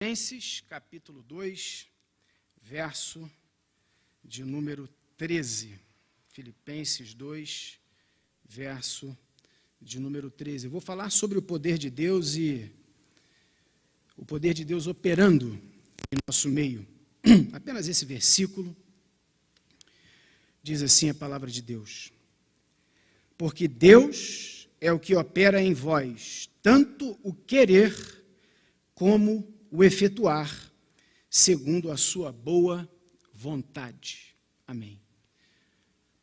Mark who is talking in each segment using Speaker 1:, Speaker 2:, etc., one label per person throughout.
Speaker 1: Filipenses, capítulo 2, verso de número 13. Filipenses 2, verso de número 13. Eu vou falar sobre o poder de Deus e o poder de Deus operando em nosso meio. Apenas esse versículo diz assim a palavra de Deus. Porque Deus é o que opera em vós, tanto o querer como o efetuar, segundo a sua boa vontade. Amém.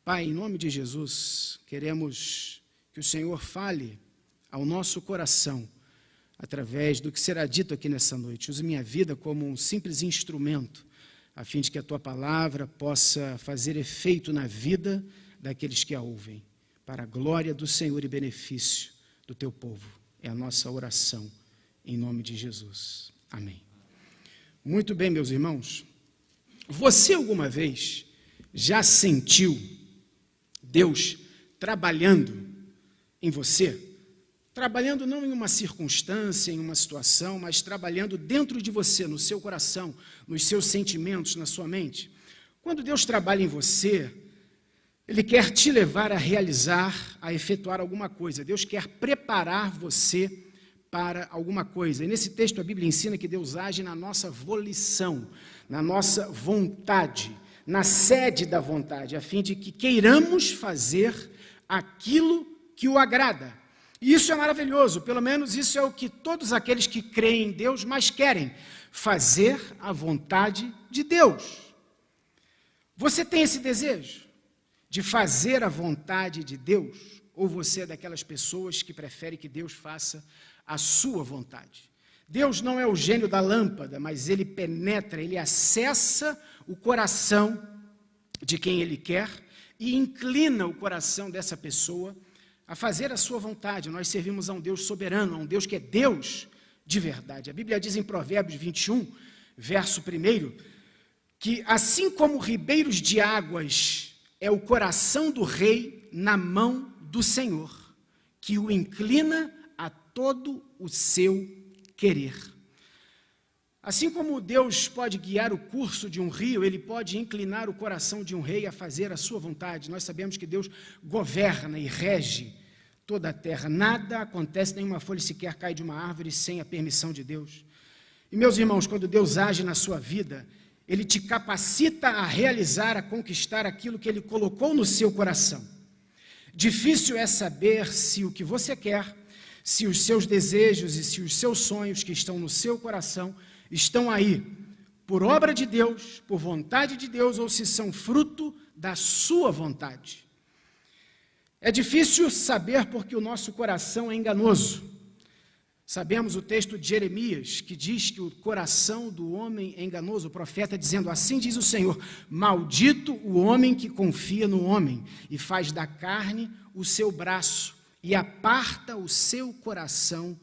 Speaker 1: Pai, em nome de Jesus, queremos que o Senhor fale ao nosso coração, através do que será dito aqui nessa noite. Use minha vida como um simples instrumento, a fim de que a Tua palavra possa fazer efeito na vida daqueles que a ouvem, para a glória do Senhor e benefício do Teu povo. É a nossa oração, em nome de Jesus. Amém. Muito bem, meus irmãos. Você alguma vez já sentiu Deus trabalhando em você? Trabalhando não em uma circunstância, em uma situação, mas trabalhando dentro de você, no seu coração, nos seus sentimentos, na sua mente. Quando Deus trabalha em você, Ele quer te levar a realizar, a efetuar alguma coisa. Deus quer preparar você para alguma coisa. E nesse texto a Bíblia ensina que Deus age na nossa volição, na nossa vontade, na sede da vontade, a fim de que queiramos fazer aquilo que o agrada. E isso é maravilhoso, pelo menos isso é o que todos aqueles que creem em Deus mais querem, fazer a vontade de Deus. Você tem esse desejo de fazer a vontade de Deus? Ou você é daquelas pessoas que prefere que Deus faça a sua vontade? Deus não é o gênio da lâmpada, mas Ele penetra, Ele acessa o coração de quem Ele quer e inclina o coração dessa pessoa a fazer a sua vontade. Nós servimos a um Deus soberano, a um Deus que é Deus de verdade. A Bíblia diz em Provérbios 21, verso 1, que assim como ribeiros de águas é o coração do rei na mão do Senhor, que o inclina a todo o seu querer. Assim como Deus pode guiar o curso de um rio, Ele pode inclinar o coração de um rei a fazer a sua vontade. Nós sabemos que Deus governa e rege toda a terra. Nada acontece, nenhuma folha sequer cai de uma árvore sem a permissão de Deus. E, meus irmãos, quando Deus age na sua vida, Ele te capacita a realizar, a conquistar aquilo que Ele colocou no seu coração. Difícil é saber se o que você quer, se os seus desejos e se os seus sonhos que estão no seu coração estão aí por obra de Deus, por vontade de Deus, ou se são fruto da sua vontade. É difícil saber porque o nosso coração é enganoso. Sabemos o texto de Jeremias, que diz que o coração do homem é enganoso, o profeta dizendo, assim diz o Senhor, maldito o homem que confia no homem e faz da carne o seu braço e aparta o seu coração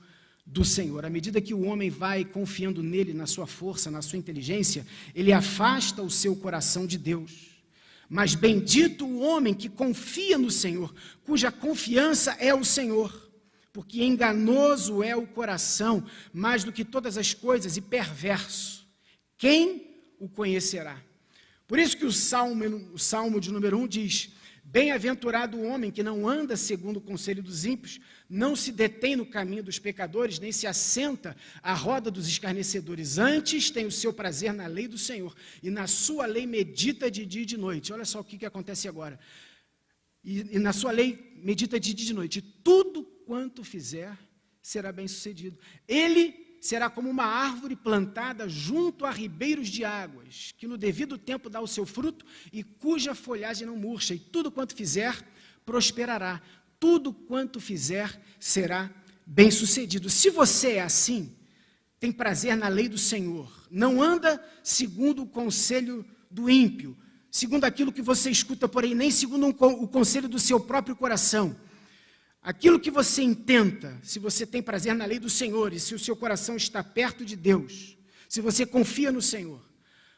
Speaker 1: do Senhor. À medida que o homem vai confiando nele, na sua força, na sua inteligência, ele afasta o seu coração de Deus. Mas bendito o homem que confia no Senhor, cuja confiança é o Senhor. Porque enganoso é o coração, mais do que todas as coisas, e perverso. Quem o conhecerá? Por isso que o Salmo de número 1 diz, bem-aventurado o homem que não anda segundo o conselho dos ímpios, não se detém no caminho dos pecadores, nem se assenta à roda dos escarnecedores. Antes tem o seu prazer na lei do Senhor, e na sua lei medita de dia e de noite. Olha só o que acontece agora. E na sua lei medita de dia e de noite. Tudo quanto fizer, será bem sucedido. Ele será como uma árvore plantada junto a ribeiros de águas, que no devido tempo dá o seu fruto e cuja folhagem não murcha, e tudo quanto fizer, prosperará. Tudo quanto fizer, será bem sucedido. Se você é assim, tem prazer na lei do Senhor, não anda segundo o conselho do ímpio, segundo aquilo que você escuta por aí, nem segundo o conselho do seu próprio coração. Aquilo que você intenta, se você tem prazer na lei do Senhor e se o seu coração está perto de Deus, se você confia no Senhor,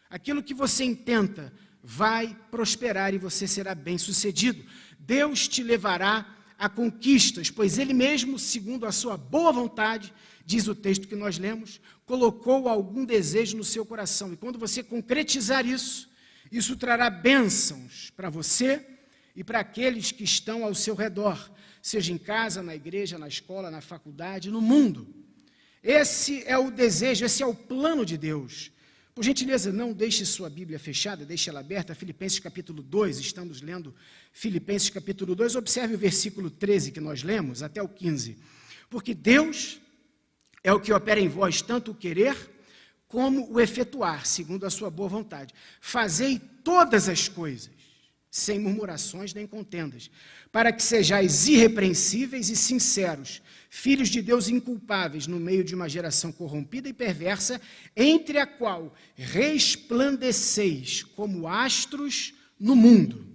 Speaker 1: aquilo que você intenta vai prosperar e você será bem-sucedido. Deus te levará a conquistas, pois ele mesmo, segundo a sua boa vontade, diz o texto que nós lemos, colocou algum desejo no seu coração. E quando você concretizar isso, isso trará bênçãos para você e para aqueles que estão ao seu redor, seja em casa, na igreja, na escola, na faculdade, no mundo. Esse é o desejo, esse é o plano de Deus. Por gentileza, não deixe sua Bíblia fechada, deixe ela aberta, Filipenses capítulo 2, estamos lendo Filipenses capítulo 2, observe o versículo 13 que nós lemos, até o 15. Porque Deus é o que opera em vós tanto o querer como o efetuar, segundo a sua boa vontade. Fazei todas as coisas, sem murmurações nem contendas, para que sejais irrepreensíveis e sinceros, filhos de Deus inculpáveis, no meio de uma geração corrompida e perversa, entre a qual resplandeceis como astros no mundo.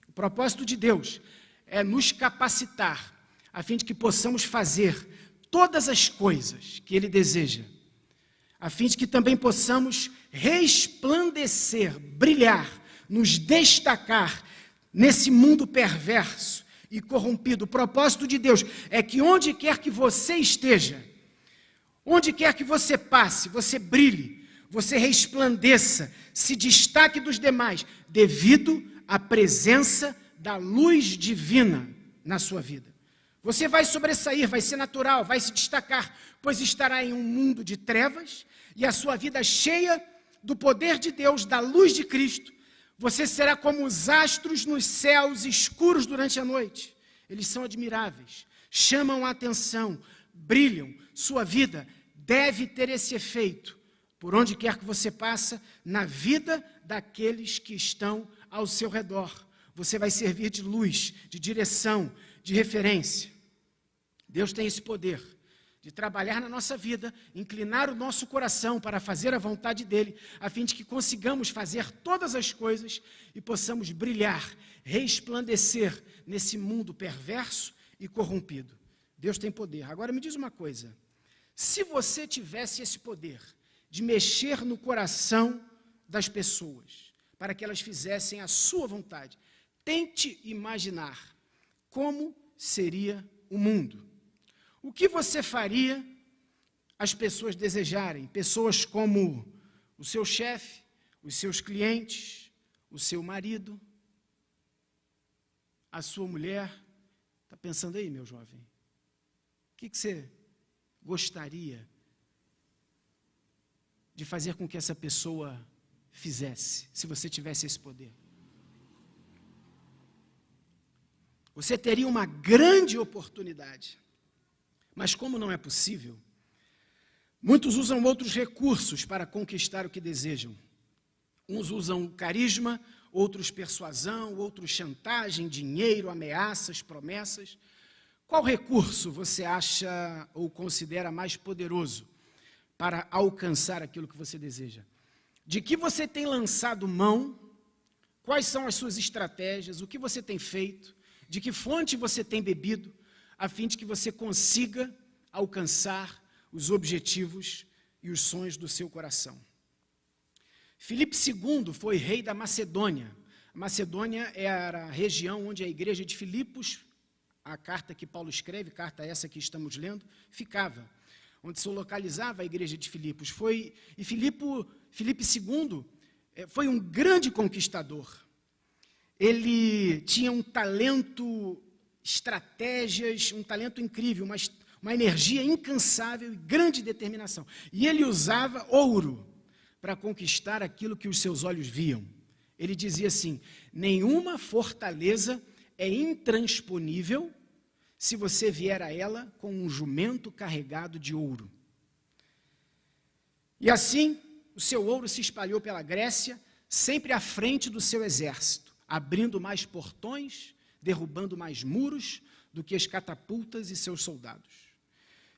Speaker 1: O propósito de Deus é nos capacitar, a fim de que possamos fazer todas as coisas que Ele deseja, a fim de que também possamos resplandecer, brilhar, nos destacar nesse mundo perverso e corrompido. O propósito de Deus é que onde quer que você esteja, onde quer que você passe, você brilhe, você resplandeça, se destaque dos demais, devido à presença da luz divina na sua vida. Você vai sobressair, vai ser natural, vai se destacar, pois estará em um mundo de trevas e a sua vida cheia do poder de Deus, da luz de Cristo. Você será como os astros nos céus escuros durante a noite. Eles são admiráveis, chamam a atenção, brilham. Sua vida deve ter esse efeito, por onde quer que você passa, na vida daqueles que estão ao seu redor. Você vai servir de luz, de direção, de referência. Deus tem esse poder de trabalhar na nossa vida, inclinar o nosso coração para fazer a vontade dEle, a fim de que consigamos fazer todas as coisas e possamos brilhar, resplandecer nesse mundo perverso e corrompido. Deus tem poder. Agora me diz uma coisa, se você tivesse esse poder de mexer no coração das pessoas, para que elas fizessem a sua vontade, tente imaginar como seria o mundo. O que você faria as pessoas desejarem? Pessoas como o seu chefe, os seus clientes, o seu marido, a sua mulher. Está pensando aí, meu jovem? O que você gostaria de fazer com que essa pessoa fizesse, se você tivesse esse poder? Você teria uma grande oportunidade. Mas como não é possível, muitos usam outros recursos para conquistar o que desejam. Uns usam carisma, outros persuasão, outros chantagem, dinheiro, ameaças, promessas. Qual recurso você acha ou considera mais poderoso para alcançar aquilo que você deseja? De que você tem lançado mão? Quais são as suas estratégias? O que você tem feito? De que fonte você tem bebido? A fim de que você consiga alcançar os objetivos e os sonhos do seu coração. Filipe II foi rei da Macedônia. A Macedônia era a região onde a igreja de Filipos, a carta que Paulo escreve, carta essa que estamos lendo, ficava, onde se localizava a igreja de Filipos. Filipe II foi um grande conquistador. Ele tinha um talento, estratégias, um talento incrível, uma energia incansável e grande determinação. E ele usava ouro para conquistar aquilo que os seus olhos viam. Ele dizia assim: nenhuma fortaleza é intransponível se você vier a ela com um jumento carregado de ouro. E assim, o seu ouro se espalhou pela Grécia, sempre à frente do seu exército, abrindo mais portões, derrubando mais muros do que as catapultas e seus soldados.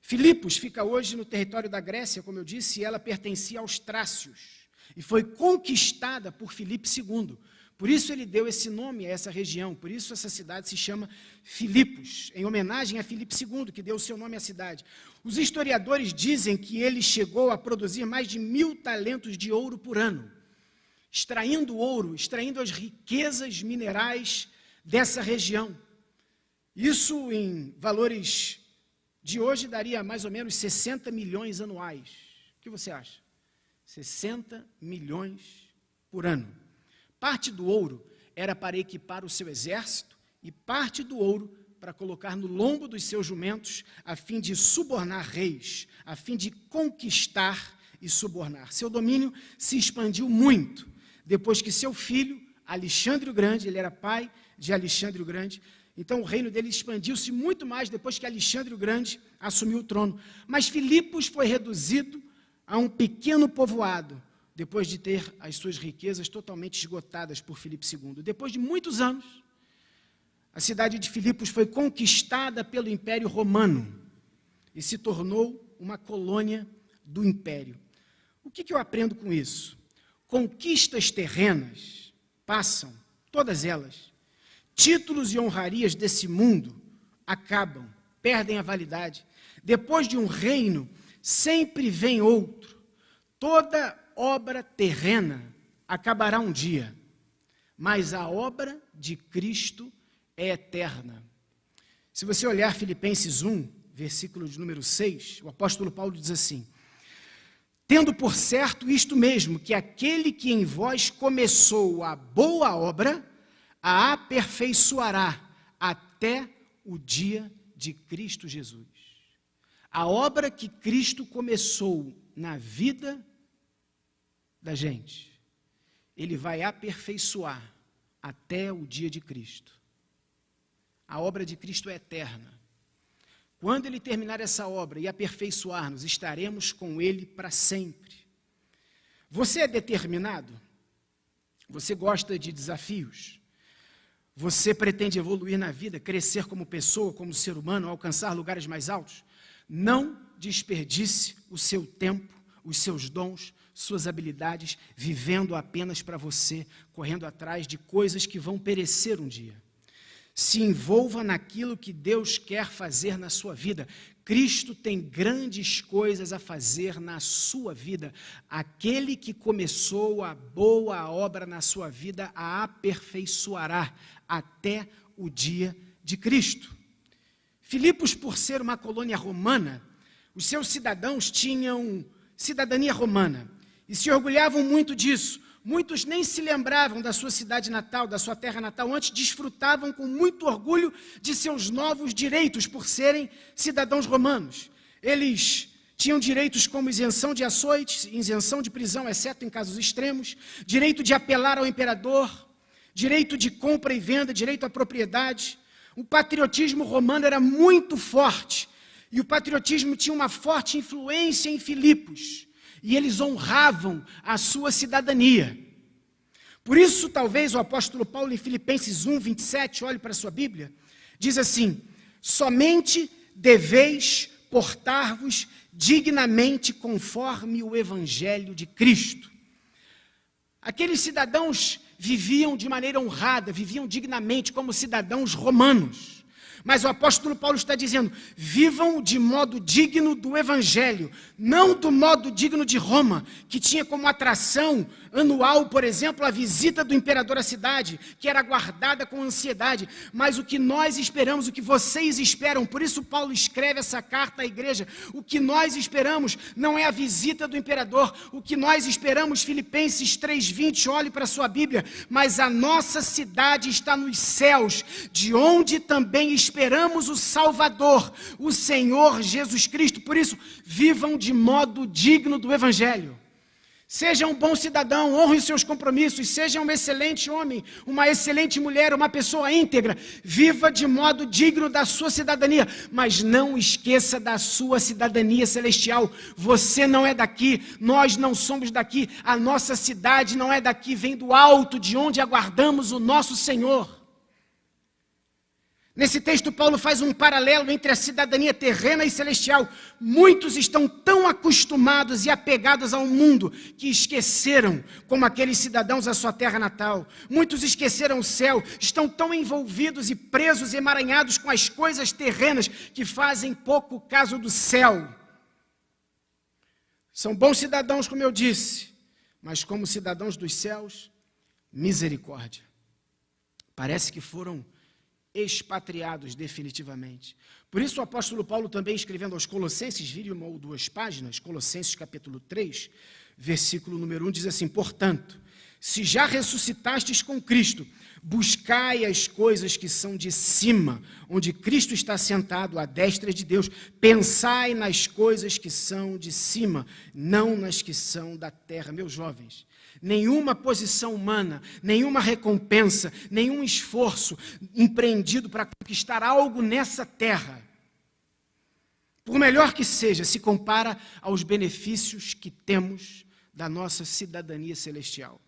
Speaker 1: Filipos fica hoje no território da Grécia, como eu disse, e ela pertencia aos trácios, e foi conquistada por Filipe II. Por isso ele deu esse nome a essa região, por isso essa cidade se chama Filipos, em homenagem a Filipe II, que deu o seu nome à cidade. Os historiadores dizem que ele chegou a produzir mais de 1000 talentos de ouro por ano, extraindo ouro, extraindo as riquezas minerais dessa região. Isso em valores de hoje daria mais ou menos 60 milhões anuais. O que você acha? 60 milhões por ano. Parte do ouro era para equipar o seu exército e parte do ouro para colocar no lombo dos seus jumentos, a fim de subornar reis, a fim de conquistar e subornar. Seu domínio se expandiu muito, depois que seu filho, Alexandre o Grande, ele era pai de Alexandre o Grande, então o reino dele expandiu-se muito mais depois que Alexandre o Grande assumiu o trono. Mas Filipos foi reduzido a um pequeno povoado, depois de ter as suas riquezas totalmente esgotadas por Filipe II. Depois de muitos anos, a cidade de Filipos foi conquistada pelo Império Romano e se tornou uma colônia do Império. O que eu aprendo com isso? Conquistas terrenas passam, todas elas. Títulos e honrarias desse mundo acabam, perdem a validade. Depois de um reino, sempre vem outro. Toda obra terrena acabará um dia, mas a obra de Cristo é eterna. Se você olhar Filipenses 1, versículo de número 6, o apóstolo Paulo diz assim: tendo por certo isto mesmo, que aquele que em vós começou a boa obra, a aperfeiçoará até o dia de Cristo Jesus. A obra que Cristo começou na vida da gente, Ele vai aperfeiçoar até o dia de Cristo. A obra de Cristo é eterna. Quando Ele terminar essa obra e aperfeiçoar-nos, estaremos com Ele para sempre. Você é determinado? Você gosta de desafios? Você pretende evoluir na vida, crescer como pessoa, como ser humano, alcançar lugares mais altos? Não desperdice o seu tempo, os seus dons, suas habilidades, vivendo apenas para você, correndo atrás de coisas que vão perecer um dia. Se envolva naquilo que Deus quer fazer na sua vida. Cristo tem grandes coisas a fazer na sua vida. Aquele que começou a boa obra na sua vida, a aperfeiçoará até o dia de Cristo. Filipos, por ser uma colônia romana, os seus cidadãos tinham cidadania romana e se orgulhavam muito disso. Muitos nem se lembravam da sua cidade natal, da sua terra natal, antes desfrutavam com muito orgulho de seus novos direitos por serem cidadãos romanos. Eles tinham direitos como isenção de açoites, isenção de prisão, exceto em casos extremos, direito de apelar ao imperador, direito de compra e venda, direito à propriedade. O patriotismo romano era muito forte, e o patriotismo tinha uma forte influência em Filipos. E eles honravam a sua cidadania. Por isso, talvez, o apóstolo Paulo, em Filipenses 1, 27, olhe para a sua Bíblia, diz assim: somente deveis portar-vos dignamente conforme o Evangelho de Cristo. Aqueles cidadãos viviam de maneira honrada, viviam dignamente como cidadãos romanos. Mas o apóstolo Paulo está dizendo: vivam de modo digno do Evangelho, não do modo digno de Roma, que tinha como atração anual, por exemplo, a visita do imperador à cidade, que era aguardada com ansiedade. Mas o que nós esperamos, o que vocês esperam, por isso Paulo escreve essa carta à igreja, o que nós esperamos não é a visita do imperador, o que nós esperamos, Filipenses 3:20, olhe para a sua Bíblia, mas a nossa cidade está nos céus, de onde também esperamos o Salvador, o Senhor Jesus Cristo. Por isso, vivam de modo digno do Evangelho. Seja um bom cidadão, honre os seus compromissos, seja um excelente homem, uma excelente mulher, uma pessoa íntegra. Viva de modo digno da sua cidadania, mas não esqueça da sua cidadania celestial. Você não é daqui, nós não somos daqui, a nossa cidade não é daqui, vem do alto, de onde aguardamos o nosso Senhor. Nesse texto, Paulo faz um paralelo entre a cidadania terrena e celestial. Muitos estão tão acostumados e apegados ao mundo que esqueceram, como aqueles cidadãos, a sua terra natal. Muitos esqueceram o céu, estão tão envolvidos e presos, emaranhados com as coisas terrenas que fazem pouco caso do céu. São bons cidadãos, como eu disse, mas como cidadãos dos céus, misericórdia. Parece que foram expatriados definitivamente. Por isso o apóstolo Paulo também escrevendo aos Colossenses, vire uma ou duas páginas, Colossenses capítulo 3, versículo número 1, diz assim: portanto, se já ressuscitastes com Cristo, buscai as coisas que são de cima, onde Cristo está sentado à destra de Deus. Pensai nas coisas que são de cima, não nas que são da terra. Meus jovens, nenhuma posição humana, nenhuma recompensa, nenhum esforço empreendido para conquistar algo nessa terra, por melhor que seja, se compara aos benefícios que temos da nossa cidadania celestial.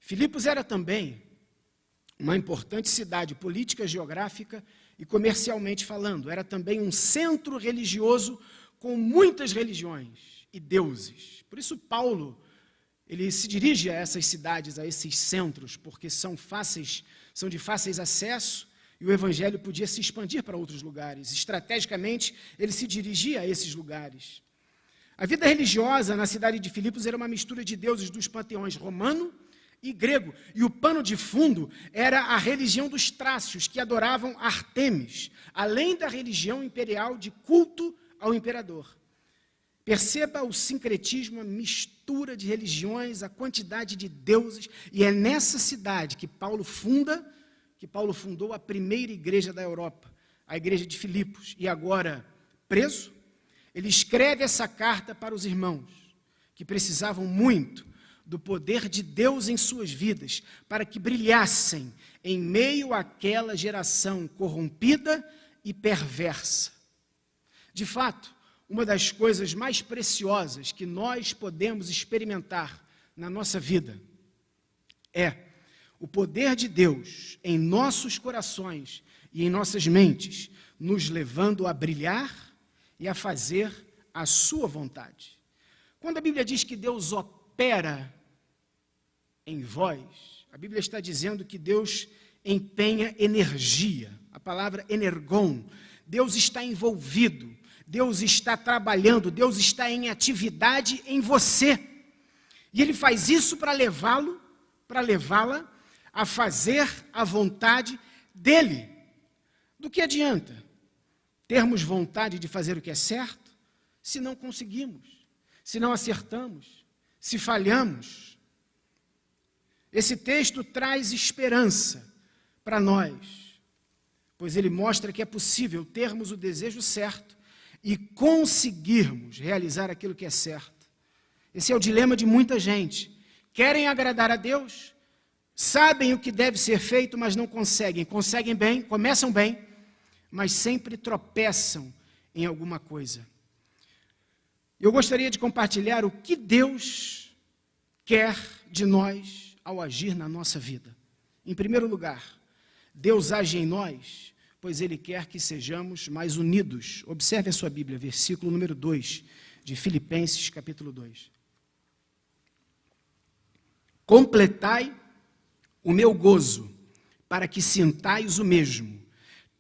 Speaker 1: Filipos era também uma importante cidade política, geográfica e comercialmente falando. Era também um centro religioso com muitas religiões e deuses. Por isso Paulo, ele se dirige a essas cidades, a esses centros, porque são de fáceis acesso e o evangelho podia se expandir para outros lugares. Estrategicamente, ele se dirigia a esses lugares. A vida religiosa na cidade de Filipos era uma mistura de deuses dos panteões romano e grego, e o pano de fundo era a religião dos trácios, que adoravam Ártemis, além da religião imperial de culto ao imperador. Perceba o sincretismo, a mistura de religiões, a quantidade de deuses, e é nessa cidade que Paulo fundou a primeira igreja da Europa, a igreja de Filipos, e agora preso, ele escreve essa carta para os irmãos, que precisavam muito do poder de Deus em suas vidas, para que brilhassem em meio àquela geração corrompida e perversa. De fato, uma das coisas mais preciosas que nós podemos experimentar na nossa vida é o poder de Deus em nossos corações e em nossas mentes, nos levando a brilhar e a fazer a sua vontade. Quando a Bíblia diz que Deus opera em vós, a Bíblia está dizendo que Deus empenha energia, a palavra energon. Deus está envolvido, Deus está trabalhando, Deus está em atividade em você. E Ele faz isso para levá-la a fazer a vontade dEle. Do que adianta termos vontade de fazer o que é certo, se não conseguimos, se não acertamos, se falhamos? Esse texto traz esperança para nós, pois ele mostra que é possível termos o desejo certo e conseguirmos realizar aquilo que é certo. Esse é o dilema de muita gente. Querem agradar a Deus, sabem o que deve ser feito, mas não conseguem. Conseguem bem, começam bem, mas sempre tropeçam em alguma coisa. Eu gostaria de compartilhar o que Deus quer de nós ao agir na nossa vida. Em primeiro lugar, Deus age em nós, pois Ele quer que sejamos mais unidos. Observe a sua Bíblia, versículo número 2, de Filipenses, capítulo 2. Completai o meu gozo, para que sintais o mesmo,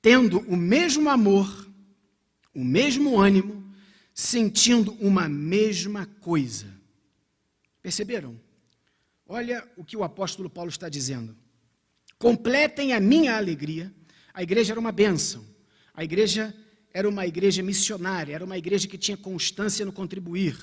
Speaker 1: tendo o mesmo amor, o mesmo ânimo, sentindo uma mesma coisa. Perceberam? Olha o que o apóstolo Paulo está dizendo. Completem a minha alegria. A igreja era uma bênção. A igreja era uma igreja missionária, era uma igreja que tinha constância no contribuir.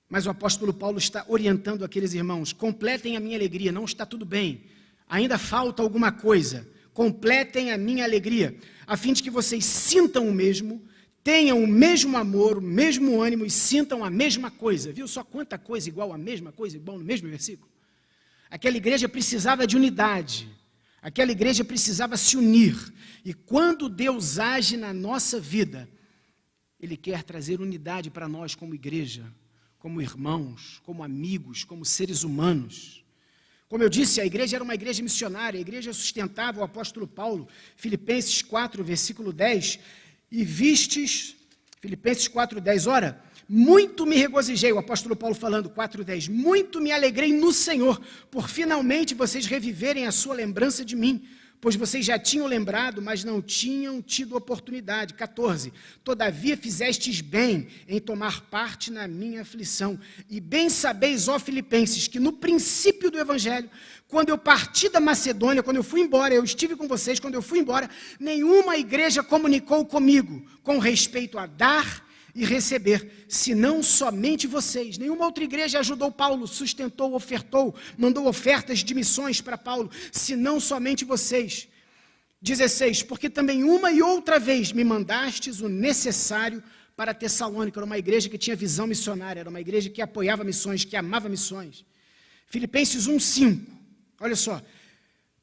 Speaker 1: Mas o apóstolo Paulo está orientando aqueles irmãos: completem a minha alegria, não está tudo bem, ainda falta alguma coisa. Completem a minha alegria, a fim de que vocês sintam o mesmo, tenham o mesmo amor, o mesmo ânimo e sintam a mesma coisa. Viu só quanta coisa igual a mesma coisa igual no mesmo versículo? Aquela igreja precisava de unidade, aquela igreja precisava se unir. E quando Deus age na nossa vida, Ele quer trazer unidade para nós como igreja, como irmãos, como amigos, como seres humanos. Como eu disse, a igreja era uma igreja missionária, a igreja sustentava o apóstolo Paulo. Filipenses 4, versículo 10, e vistes, Filipenses 4:10, ora, muito me regozijei, o apóstolo Paulo falando, 4:10, muito me alegrei no Senhor, por finalmente vocês reviverem a sua lembrança de mim, pois vocês já tinham lembrado, mas não tinham tido oportunidade. 14. Todavia fizestes bem em tomar parte na minha aflição. E bem sabeis, ó Filipenses, que no princípio do Evangelho, quando eu parti da Macedônia, quando eu fui embora, eu estive com vocês, quando eu fui embora, nenhuma igreja comunicou comigo com respeito a dar e receber, senão somente vocês. Nenhuma outra igreja ajudou Paulo, sustentou, ofertou, mandou ofertas de missões para Paulo, senão somente vocês. 16, porque também uma e outra vez me mandastes o necessário para Tessalônica. Era uma igreja que tinha visão missionária, era uma igreja que apoiava missões, que amava missões. Filipenses 1:5, olha só,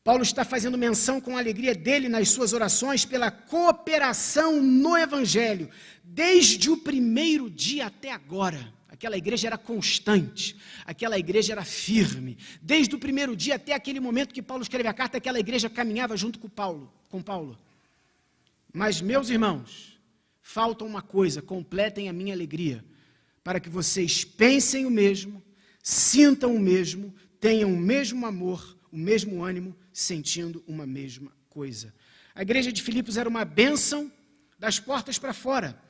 Speaker 1: Paulo está fazendo menção com a alegria dele nas suas orações pela cooperação no Evangelho, desde o primeiro dia até agora. Aquela igreja era constante, aquela igreja era firme. Desde o primeiro dia até aquele momento que Paulo escreve a carta, aquela igreja caminhava junto com Paulo. Mas, meus irmãos, falta uma coisa: completem a minha alegria, para que vocês pensem o mesmo, sintam o mesmo, tenham o mesmo amor, o mesmo ânimo, sentindo uma mesma coisa. A igreja de Filipos era uma bênção das portas para fora,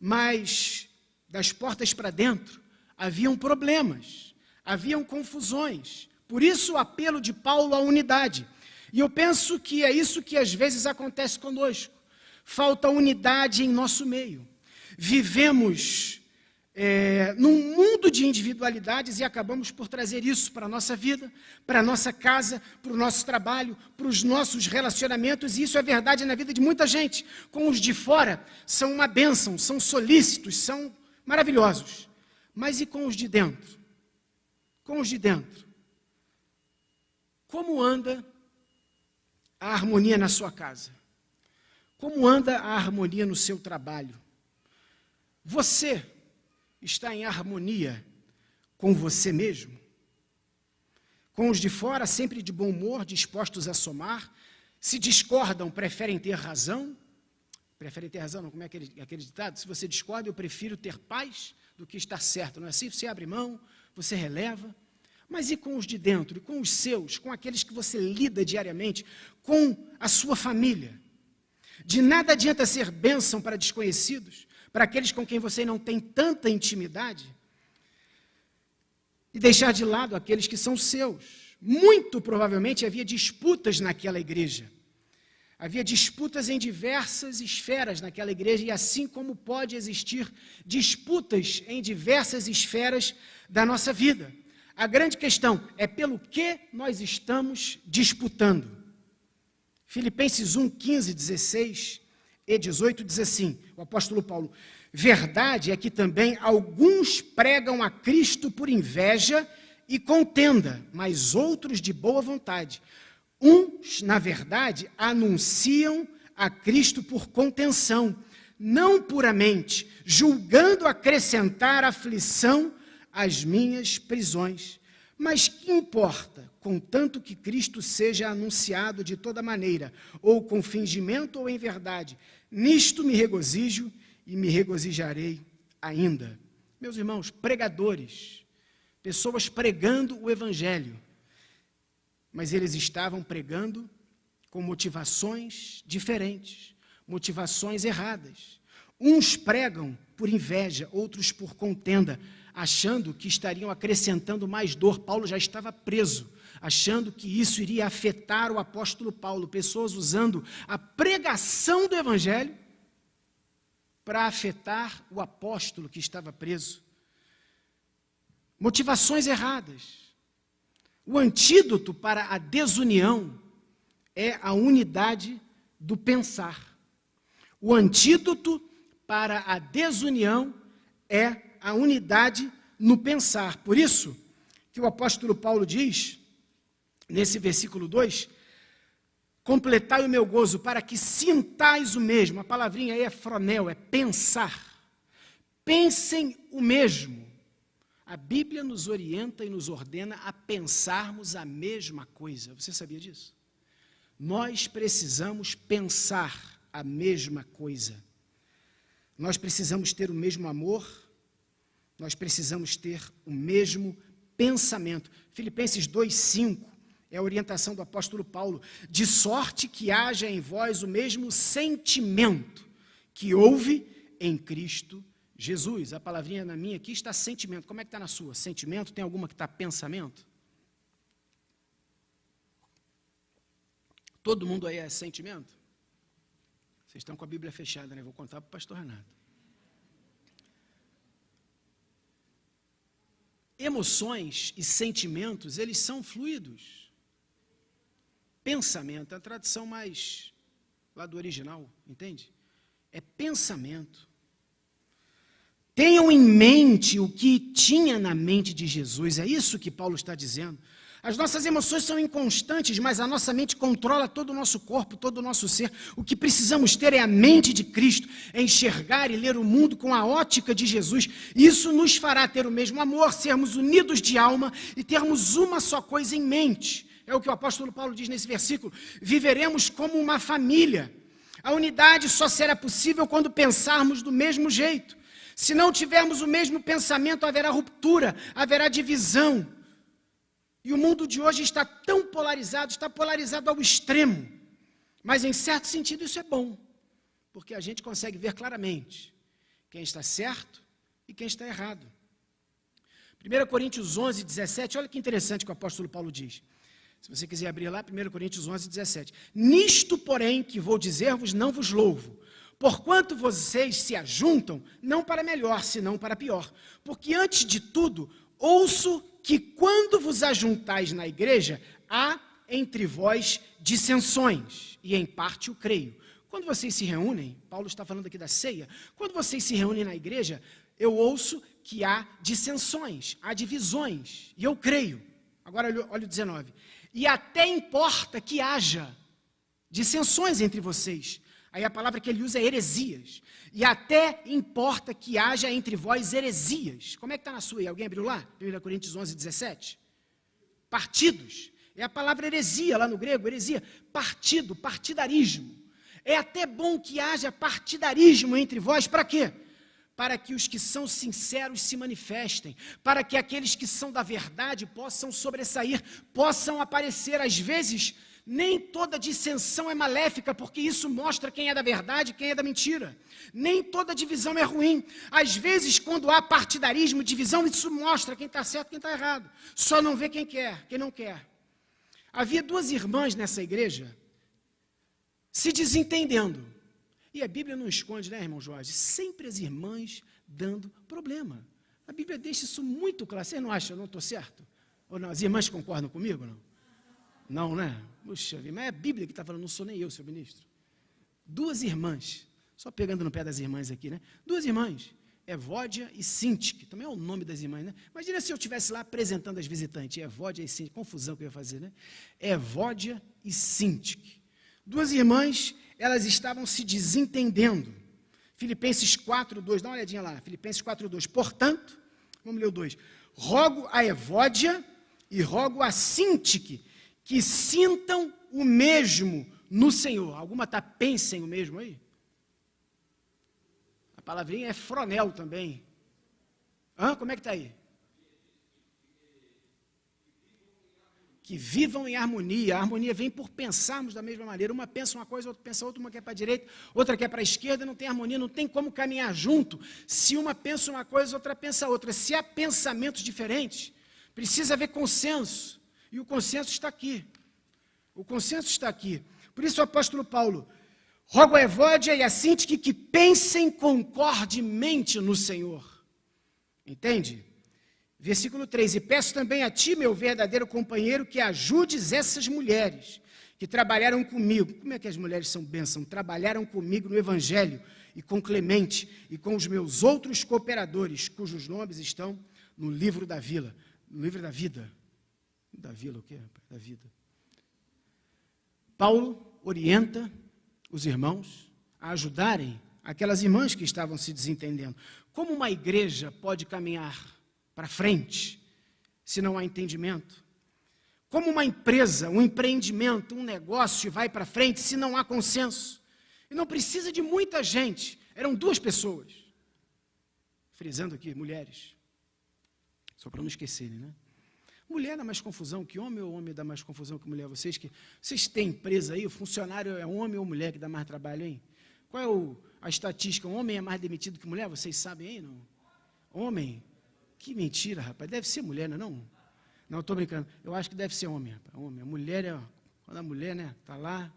Speaker 1: mas das portas para dentro haviam problemas, haviam confusões. Por isso o apelo de Paulo à unidade. E eu penso que é isso que às vezes acontece conosco. Falta unidade em nosso meio. Vivemos num mundo de individualidades e acabamos por trazer isso para a nossa vida, para a nossa casa, para o nosso trabalho, para os nossos relacionamentos, e isso é verdade na vida de muita gente. Com os de fora, são uma bênção, são solícitos, são maravilhosos. Mas e com os de dentro? Com os de dentro? Como anda a harmonia na sua casa? Como anda a harmonia no seu trabalho? Você está em harmonia com você mesmo? Com os de fora, sempre de bom humor, dispostos a somar? Se discordam, preferem ter razão? Preferem ter razão, não? Como é aquele ditado? Se você discorda, eu prefiro ter paz do que estar certo. Não é assim? Você abre mão, você releva. Mas e com os de dentro? E com os seus? Com aqueles que você lida diariamente? Com a sua família? De nada adianta ser bênção para desconhecidos, para aqueles com quem você não tem tanta intimidade, e deixar de lado aqueles que são seus. Muito provavelmente havia disputas naquela igreja. Havia disputas em diversas esferas naquela igreja, e assim como pode existir disputas em diversas esferas da nossa vida. A grande questão é pelo que nós estamos disputando. Filipenses 1, 15, 16 e 18 diz assim, o apóstolo Paulo: verdade é que também alguns pregam a Cristo por inveja e contenda, mas outros de boa vontade. Uns, na verdade, anunciam a Cristo por contenção, não puramente, julgando acrescentar aflição às minhas prisões. Mas que importa, contanto que Cristo seja anunciado de toda maneira, ou com fingimento ou em verdade, nisto me regozijo e me regozijarei ainda. Meus irmãos, pregadores, pessoas pregando o Evangelho, mas eles estavam pregando com motivações diferentes, motivações erradas. Uns pregam por inveja, outros por contenda, achando que estariam acrescentando mais dor. Paulo já estava preso, achando que isso iria afetar o apóstolo Paulo. Pessoas usando a pregação do Evangelho para afetar o apóstolo que estava preso. Motivações erradas. O antídoto para a desunião é a unidade do pensar. O antídoto para a desunião é a unidade no pensar. Por isso que o apóstolo Paulo diz, nesse versículo 2, completai o meu gozo para que sintais o mesmo. A palavrinha aí é fronel, é pensar. Pensem o mesmo. A Bíblia nos orienta e nos ordena a pensarmos a mesma coisa. Você sabia disso? Nós precisamos pensar a mesma coisa. Nós precisamos ter o mesmo amor, nós precisamos ter o mesmo pensamento. Filipenses 2:5, É a orientação do apóstolo Paulo. De sorte que haja em vós o mesmo sentimento que houve em Cristo Jesus. A palavrinha na minha aqui está sentimento. Como é que está na sua? Sentimento? Tem alguma que está pensamento? Todo mundo aí é sentimento? Vocês estão com a Bíblia fechada, né? Vou contar para o pastor Renato. Emoções e sentimentos, eles são fluidos. Pensamento, é a tradução mais lá do original, entende? É pensamento. Tenham em mente o que tinha na mente de Jesus, é isso que Paulo está dizendo. As nossas emoções são inconstantes, mas a nossa mente controla todo o nosso corpo, todo o nosso ser. O que precisamos ter é a mente de Cristo, é enxergar e ler o mundo com a ótica de Jesus. Isso nos fará ter o mesmo amor, sermos unidos de alma e termos uma só coisa em mente. É o que o apóstolo Paulo diz nesse versículo. Viveremos como uma família. A unidade só será possível quando pensarmos do mesmo jeito. Se não tivermos o mesmo pensamento, haverá ruptura, haverá divisão. E o mundo de hoje está tão polarizado, está polarizado ao extremo. Mas, em certo sentido, isso é bom, porque a gente consegue ver claramente quem está certo e quem está errado. 1 Coríntios 11, 17, olha que interessante que o apóstolo Paulo diz. Se você quiser abrir lá, 1 Coríntios 11, 17. Nisto, porém, que vou dizer-vos, não vos louvo, porquanto vocês se ajuntam, não para melhor, senão para pior. Porque, antes de tudo, ouço que quando vos ajuntais na igreja, há entre vós dissensões, e em parte o creio. Quando vocês se reúnem, Paulo está falando aqui da ceia, quando vocês se reúnem na igreja, eu ouço que há dissensões, há divisões, e eu creio. Agora olha o 19. E até importa que haja dissensões entre vocês. Aí a palavra que ele usa é heresias. E até importa que haja entre vós heresias. Como é que está na sua aí? Alguém abriu lá? 1 Coríntios 11, 17. Partidos. É a palavra heresia lá no grego, heresia. Partido, partidarismo. É até bom que haja partidarismo entre vós. Para quê? Para que os que são sinceros se manifestem. Para que aqueles que são da verdade possam sobressair, possam aparecer. Às vezes, nem toda dissensão é maléfica, porque isso mostra quem é da verdade e quem é da mentira. Nem toda divisão é ruim. Às vezes, quando há partidarismo, divisão, isso mostra quem está certo e quem está errado. Só não vê quem quer, quem não quer. Havia duas irmãs nessa igreja se desentendendo. E a Bíblia não esconde, né, irmão Jorge? Sempre as irmãs dando problema. A Bíblia deixa isso muito claro. Você não acha, eu não estou certo? Ou não? As irmãs concordam comigo, não? Não, né? Puxa, mas é a Bíblia que está falando, não sou nem eu, seu ministro. Duas irmãs, só pegando no pé das irmãs aqui, né? Duas irmãs, Evódia e Sintique, também é o nome das irmãs, né? Imagina se eu estivesse lá apresentando as visitantes, Evódia e Sintique, confusão que eu ia fazer, né? Evódia e Sintique. Duas irmãs, elas estavam se desentendendo. Filipenses 4:2, dá uma olhadinha lá, Filipenses 4:2. Portanto, vamos ler o 2. Rogo a Evódia e rogo a Sintique que sintam o mesmo no Senhor. Alguma está pensem o mesmo aí? A palavrinha é fronel também. Como é que está aí? Que vivam em harmonia. A harmonia vem por pensarmos da mesma maneira. Uma pensa uma coisa, outra pensa outra, uma quer para a direita, outra quer para a esquerda, não tem harmonia, não tem como caminhar junto. Se uma pensa uma coisa, outra pensa outra. Se há pensamentos diferentes, precisa haver consenso. E o consenso está aqui. O consenso está aqui. Por isso o apóstolo Paulo, rogo a Evódia e a Sintique que pensem concordemente no Senhor. Entende? Versículo 3. E peço também a ti, meu verdadeiro companheiro, que ajudes essas mulheres que trabalharam comigo. Como é que as mulheres são bênçãos? Trabalharam comigo no Evangelho e com Clemente e com os meus outros cooperadores, cujos nomes estão no livro da vila. No livro da vida. Da vila, o quê? Da vida. Paulo orienta os irmãos a ajudarem aquelas irmãs que estavam se desentendendo. Como uma igreja pode caminhar para frente se não há entendimento? Como uma empresa, um empreendimento, um negócio vai para frente se não há consenso? E não precisa de muita gente. Eram duas pessoas. Frisando aqui, mulheres. Só para não esquecerem, né? Mulher dá mais confusão que homem, ou homem dá mais confusão que mulher? Vocês têm empresa aí, o funcionário é homem ou mulher que dá mais trabalho, hein? Qual é a estatística? Um homem é mais demitido que mulher? Vocês sabem aí, não? Homem? Que mentira, rapaz. Deve ser mulher, não é não? Não, estou brincando. Eu acho que deve ser homem, rapaz. Homem. A mulher quando a mulher, né, está lá,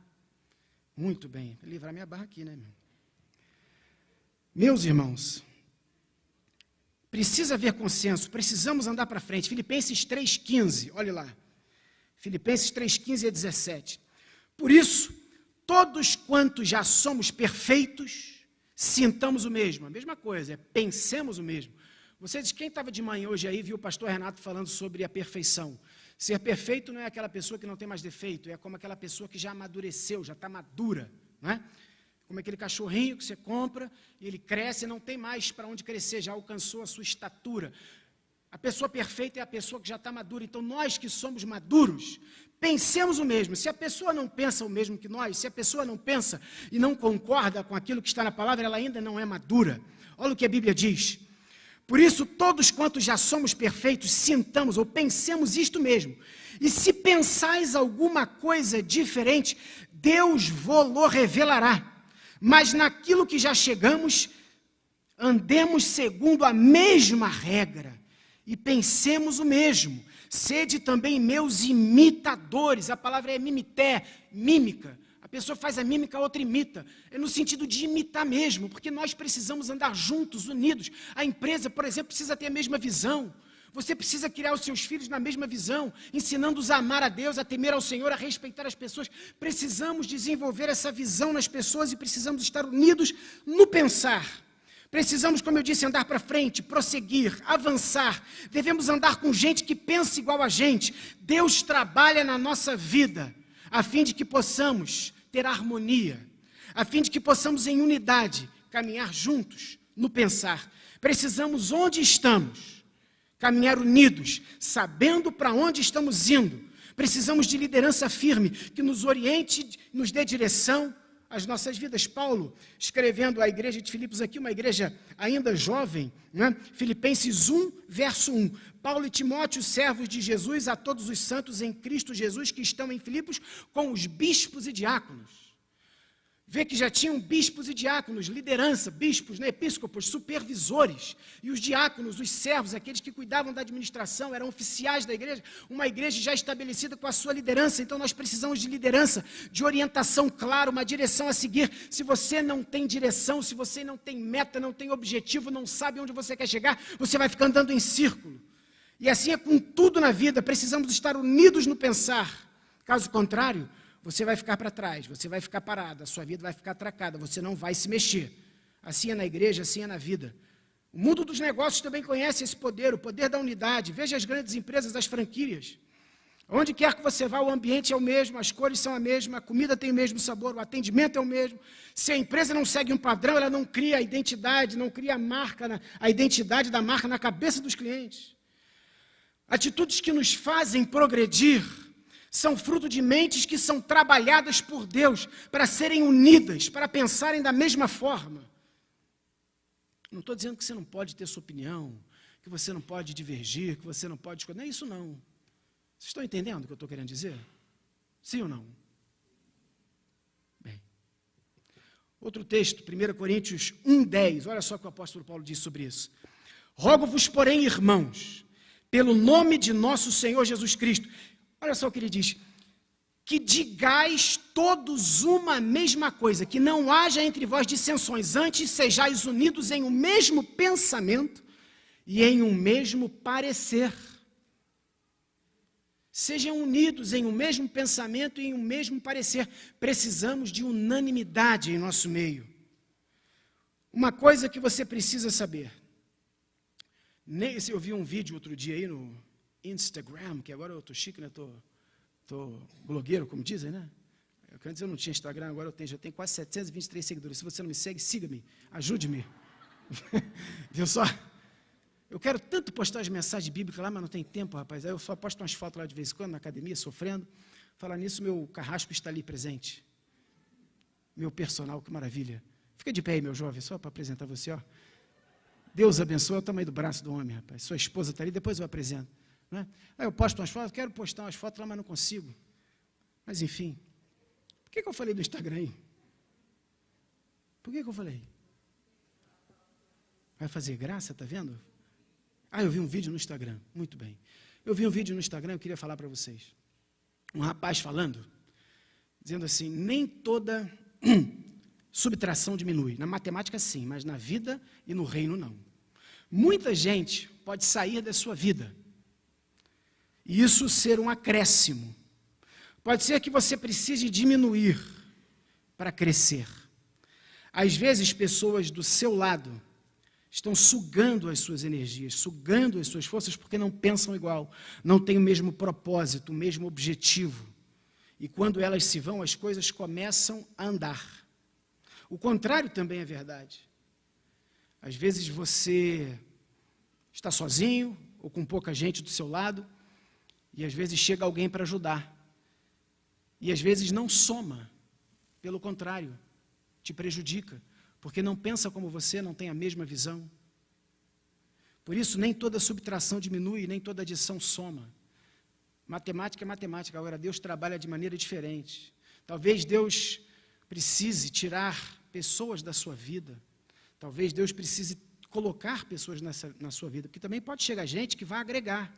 Speaker 1: muito bem. Vou livrar minha barra aqui, né, meu? Meus irmãos, precisa haver consenso, precisamos andar para frente. Filipenses 3,15, olhe lá. Filipenses 3,15 a 17. Por isso, todos quantos já somos perfeitos, sintamos o mesmo. A mesma coisa, pensemos o mesmo. Vocês, quem estava de manhã hoje aí, viu o pastor Renato falando sobre a perfeição. Ser perfeito não é aquela pessoa que não tem mais defeito, é como aquela pessoa que já amadureceu, já está madura, não é? Como aquele cachorrinho que você compra e ele cresce e não tem mais para onde crescer, já alcançou a sua estatura. A pessoa perfeita é a pessoa que já está madura. Então, nós que somos maduros, pensemos o mesmo. Se a pessoa não pensa o mesmo que nós, se a pessoa não pensa e não concorda com aquilo que está na palavra, ela ainda não é madura. Olha o que a Bíblia diz. Por isso, todos quantos já somos perfeitos, sintamos ou pensemos isto mesmo. E se pensais alguma coisa diferente, Deus vô-lo revelará. Mas naquilo que já chegamos, andemos segundo a mesma regra e pensemos o mesmo. Sede também meus imitadores. A palavra é mimité, mímica. A pessoa faz a mímica, a outra imita. É no sentido de imitar mesmo, porque nós precisamos andar juntos, unidos. A empresa, por exemplo, precisa ter a mesma visão. Você precisa criar os seus filhos na mesma visão, ensinando-os a amar a Deus, a temer ao Senhor, a respeitar as pessoas. Precisamos desenvolver essa visão nas pessoas e precisamos estar unidos no pensar. Precisamos, como eu disse, andar para frente, prosseguir, avançar. Devemos andar com gente que pensa igual a gente. Deus trabalha na nossa vida, a fim de que possamos ter harmonia, a fim de que possamos em unidade caminhar juntos no pensar. Precisamos, onde estamos, caminhar unidos, sabendo para onde estamos indo. Precisamos de liderança firme, que nos oriente, nos dê direção às nossas vidas. Paulo, escrevendo à igreja de Filipos aqui, uma igreja ainda jovem, né? Filipenses 1, verso 1. Paulo e Timóteo, servos de Jesus, a todos os santos em Cristo Jesus, que estão em Filipos, com os bispos e diáconos. Vê que já tinham bispos e diáconos, liderança, bispos, né, episcopos, supervisores, e os diáconos, os servos, aqueles que cuidavam da administração, eram oficiais da igreja, uma igreja já estabelecida com a sua liderança. Então nós precisamos de liderança, de orientação clara, uma direção a seguir. Se você não tem direção, se você não tem meta, não tem objetivo, não sabe onde você quer chegar, você vai ficar andando em círculo. E assim é com tudo na vida, precisamos estar unidos no pensar. Caso contrário, você vai ficar para trás, você vai ficar parado, a sua vida vai ficar atracada, você não vai se mexer. Assim é na igreja, assim é na vida. O mundo dos negócios também conhece esse poder, o poder da unidade. Veja as grandes empresas, as franquias. Onde quer que você vá, o ambiente é o mesmo, as cores são a mesma, a comida tem o mesmo sabor, o atendimento é o mesmo. Se a empresa não segue um padrão, ela não cria a identidade, não cria a marca, a identidade da marca na cabeça dos clientes. Atitudes que nos fazem progredir são fruto de mentes que são trabalhadas por Deus para serem unidas, para pensarem da mesma forma. Não estou dizendo que você não pode ter sua opinião, que você não pode divergir, que você não pode escolher. Não é isso, não. Vocês estão entendendo o que eu estou querendo dizer? Sim ou não? Bem. Outro texto, 1 Coríntios 1,10. Olha só o que o apóstolo Paulo diz sobre isso. Rogo-vos, porém, irmãos, pelo nome de nosso Senhor Jesus Cristo. Olha só o que ele diz, que digais todos uma mesma coisa, que não haja entre vós dissensões, antes sejais unidos em um mesmo pensamento e em um mesmo parecer. Sejam unidos em um mesmo pensamento e em um mesmo parecer. Precisamos de unanimidade em nosso meio. Uma coisa que você precisa saber. Eu vi um vídeo outro dia aí no Instagram, que agora eu estou chique, né? Estou blogueiro, como dizem, né? Antes eu não tinha Instagram, agora já tenho quase 723 seguidores. Se você não me segue, siga-me, ajude-me. Viu só? Eu quero tanto postar as mensagens bíblicas lá, mas não tem tempo, rapaz. Aí eu só posto umas fotos lá de vez em quando, na academia, sofrendo. Falar nisso, meu carrasco está ali presente. Meu personal, que maravilha. Fica de pé aí, meu jovem, só para apresentar você, ó. Deus abençoe, é o tamanho do braço do homem, rapaz. Sua esposa está ali, depois eu apresento. né? Aí eu posto umas fotos, quero postar umas fotos lá, mas não consigo. Mas, enfim, por que eu falei do Instagram aí? Por que eu falei? Vai fazer graça, tá vendo? Eu vi um vídeo no Instagram, muito bem. Eu vi um vídeo no Instagram, eu queria falar para vocês. Um rapaz falando, dizendo assim, nem toda subtração diminui. Na matemática, sim, mas na vida e no reino, não. Muita gente pode sair da sua vida e isso ser um acréscimo. Pode ser que você precise diminuir para crescer. Às vezes, pessoas do seu lado estão sugando as suas energias, sugando as suas forças, porque não pensam igual, não têm o mesmo propósito, o mesmo objetivo. E quando elas se vão, as coisas começam a andar. O contrário também é verdade. Às vezes você está sozinho, ou com pouca gente do seu lado, e às vezes chega alguém para ajudar. E às vezes não soma, pelo contrário, te prejudica, porque não pensa como você, não tem a mesma visão. Por isso, nem toda subtração diminui, nem toda adição soma. Matemática é matemática, agora Deus trabalha de maneira diferente. Talvez Deus precise tirar pessoas da sua vida, talvez Deus precise colocar pessoas na sua vida, porque também pode chegar gente que vai agregar,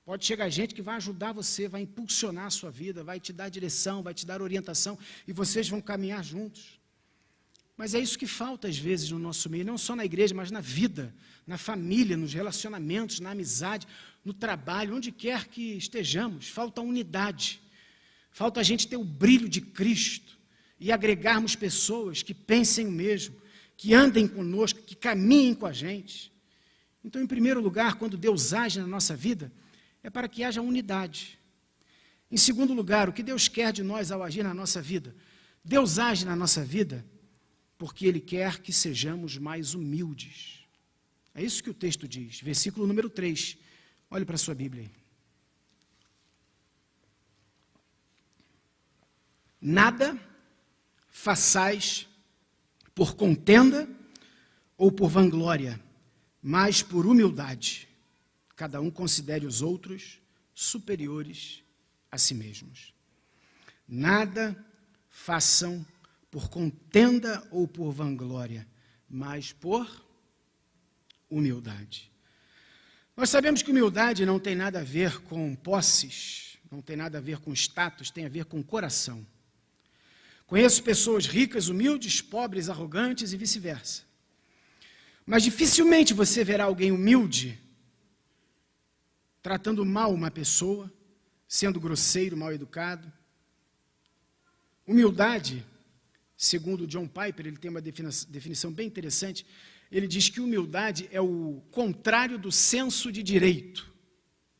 Speaker 1: pode chegar gente que vai ajudar você, vai impulsionar a sua vida, vai te dar direção, vai te dar orientação, e vocês vão caminhar juntos. Mas é isso que falta às vezes no nosso meio, não só na igreja, mas na vida, na família, nos relacionamentos, na amizade, no trabalho, onde quer que estejamos. Falta unidade, falta a gente ter o brilho de Cristo e agregarmos pessoas que pensem o mesmo, que andem conosco, que caminhem com a gente. Então, em primeiro lugar, quando Deus age na nossa vida, é para que haja unidade. Em segundo lugar, o que Deus quer de nós ao agir na nossa vida? Deus age na nossa vida porque Ele quer que sejamos mais humildes. É isso que o texto diz, versículo número 3. Olhe para a sua Bíblia aí. Nada façais por contenda ou por vanglória, mas por humildade. Cada um considere os outros superiores a si mesmos. Nada façam por contenda ou por vanglória, mas por humildade. Nós sabemos que humildade não tem nada a ver com posses, não tem nada a ver com status, tem a ver com coração. Conheço pessoas ricas, humildes, pobres, arrogantes e vice-versa. Mas dificilmente você verá alguém humilde tratando mal uma pessoa, sendo grosseiro, mal educado. Humildade, segundo John Piper, ele tem uma definição bem interessante, ele diz que humildade é o contrário do senso de direito.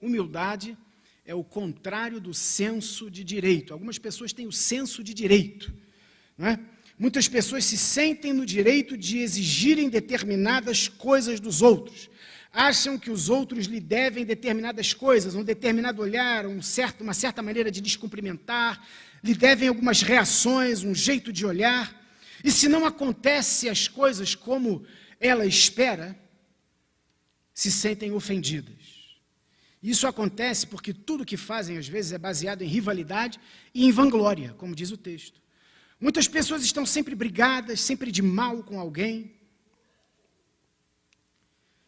Speaker 1: Humildade é o contrário do senso de direito. Algumas pessoas têm o senso de direito, não é? Muitas pessoas se sentem no direito de exigirem determinadas coisas dos outros. Acham que os outros lhe devem determinadas coisas, um determinado olhar, uma certa maneira de descumprimentar, lhe devem algumas reações, um jeito de olhar. E se não acontece as coisas como ela espera, se sentem ofendidas. Isso acontece porque tudo que fazem, às vezes, é baseado em rivalidade e em vanglória, como diz o texto. Muitas pessoas estão sempre brigadas, sempre de mal com alguém.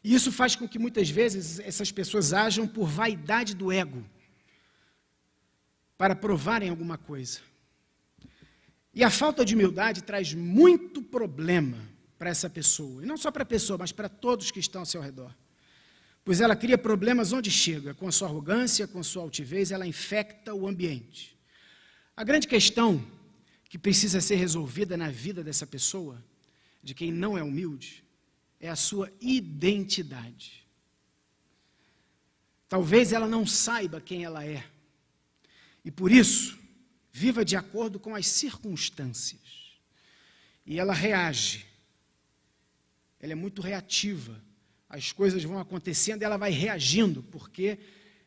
Speaker 1: E isso faz com que, muitas vezes, essas pessoas ajam por vaidade do ego, para provarem alguma coisa. E a falta de humildade traz muito problema para essa pessoa. E não só para a pessoa, mas para todos que estão ao seu redor. Pois ela cria problemas onde chega. Com a sua arrogância, com a sua altivez, ela infecta o ambiente. A grande questão que precisa ser resolvida na vida dessa pessoa, de quem não é humilde, é a sua identidade. Talvez ela não saiba quem ela é. E por isso, viva de acordo com as circunstâncias. E ela reage. Ela é muito reativa. As coisas vão acontecendo e ela vai reagindo, porque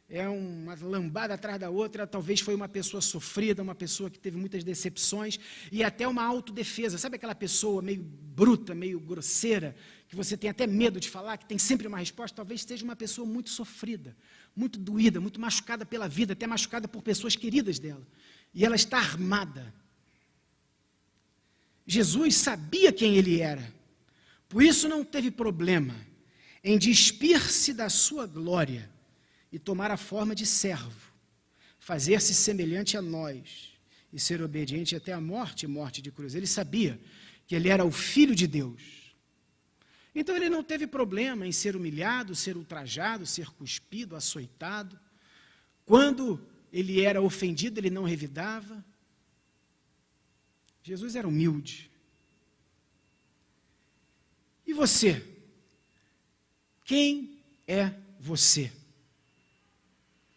Speaker 1: é uma lambada atrás da outra, talvez foi uma pessoa sofrida, uma pessoa que teve muitas decepções, e até uma autodefesa. Sabe aquela pessoa meio bruta, meio grosseira, que você tem até medo de falar, que tem sempre uma resposta? Talvez seja uma pessoa muito sofrida, muito doída, muito machucada pela vida, até machucada por pessoas queridas dela. E ela está armada. Jesus sabia quem ele era, por isso não teve problema em despir-se da sua glória e tomar a forma de servo, fazer-se semelhante a nós e ser obediente até a morte e morte de cruz. Ele sabia que ele era o Filho de Deus. Então ele não teve problema em ser humilhado, ser ultrajado, ser cuspido, açoitado. Quando ele era ofendido, ele não revidava. Jesus era humilde. E você? Quem é você?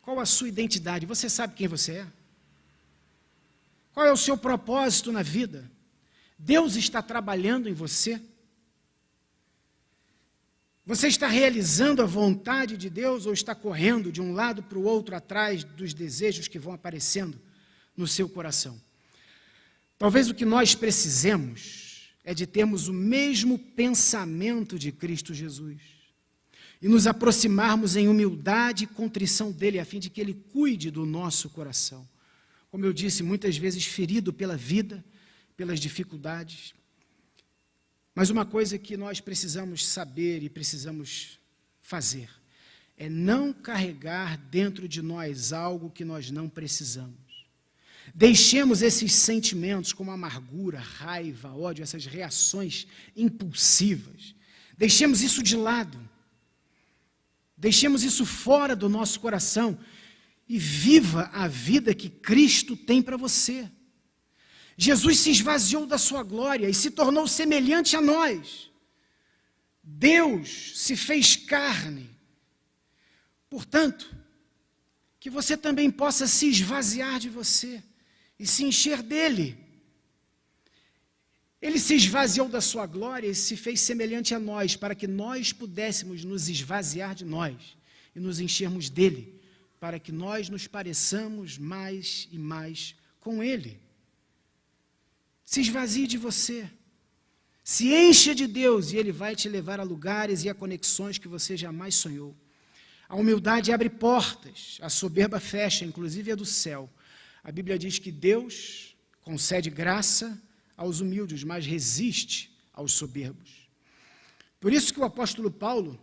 Speaker 1: Qual a sua identidade? Você sabe quem você é? Qual é o seu propósito na vida? Deus está trabalhando em você? Você está realizando a vontade de Deus ou está correndo de um lado para o outro atrás dos desejos que vão aparecendo no seu coração? Talvez o que nós precisemos é de termos o mesmo pensamento de Cristo Jesus e nos aproximarmos em humildade e contrição dele, a fim de que ele cuide do nosso coração. Como eu disse, muitas vezes ferido pela vida, pelas dificuldades. Mas uma coisa que nós precisamos saber e precisamos fazer é não carregar dentro de nós algo que nós não precisamos. Deixemos esses sentimentos como amargura, raiva, ódio, essas reações impulsivas. Deixemos isso de lado. Deixemos isso fora do nosso coração e viva a vida que Cristo tem para você. Jesus se esvaziou da sua glória e se tornou semelhante a nós. Deus se fez carne. Portanto, que você também possa se esvaziar de você e se encher dele. Ele se esvaziou da sua glória e se fez semelhante a nós, para que nós pudéssemos nos esvaziar de nós e nos enchermos dele, para que nós nos pareçamos mais e mais com ele. Se esvazie de você, se encha de Deus e ele vai te levar a lugares e a conexões que você jamais sonhou. A humildade abre portas, a soberba fecha, inclusive a do céu. A Bíblia diz que Deus concede graça aos humildes, mas resiste aos soberbos. Por isso que o apóstolo Paulo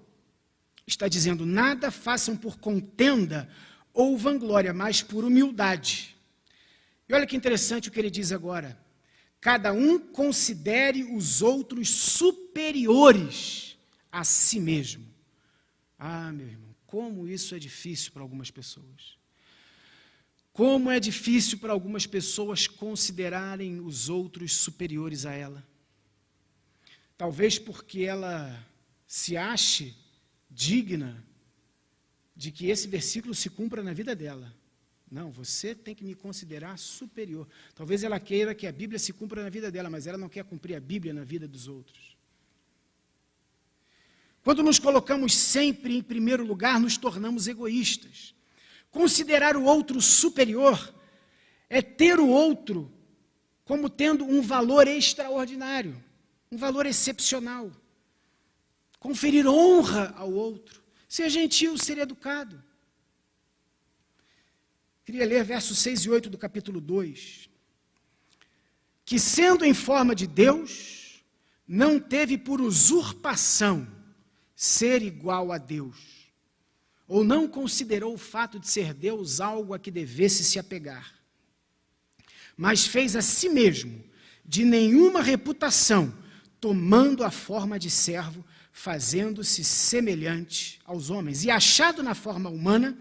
Speaker 1: está dizendo: nada façam por contenda ou vanglória, mas por humildade. E olha que interessante o que ele diz agora: cada um considere os outros superiores a si mesmo. Ah, meu irmão, como isso é difícil para algumas pessoas. Como é difícil para algumas pessoas considerarem os outros superiores a ela. Talvez porque ela se ache digna de que esse versículo se cumpra na vida dela. Não, você tem que me considerar superior. Talvez ela queira que a Bíblia se cumpra na vida dela, mas ela não quer cumprir a Bíblia na vida dos outros. Quando nos colocamos sempre em primeiro lugar, nos tornamos egoístas. Considerar o outro superior é ter o outro como tendo um valor extraordinário, um valor excepcional. Conferir honra ao outro, ser gentil, ser educado. Queria ler versos 6 e 8 do capítulo 2. Que sendo em forma de Deus, não teve por usurpação ser igual a Deus, ou não considerou o fato de ser Deus algo a que devesse se apegar, mas fez a si mesmo de nenhuma reputação, tomando a forma de servo, fazendo-se semelhante aos homens. E achado na forma humana,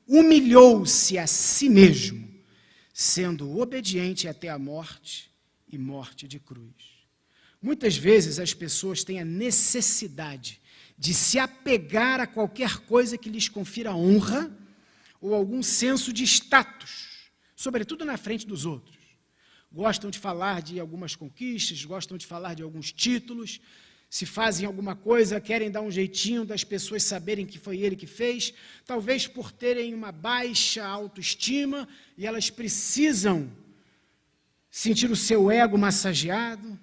Speaker 1: humilhou-se a si mesmo, sendo obediente até a morte e morte de cruz. Muitas vezes as pessoas têm a necessidade de se apegar a qualquer coisa que lhes confira honra ou algum senso de status, sobretudo na frente dos outros. Gostam de falar de algumas conquistas, gostam de falar de alguns títulos, se fazem alguma coisa, querem dar um jeitinho das pessoas saberem que foi ele que fez, talvez por terem uma baixa autoestima e elas precisam sentir o seu ego massageado,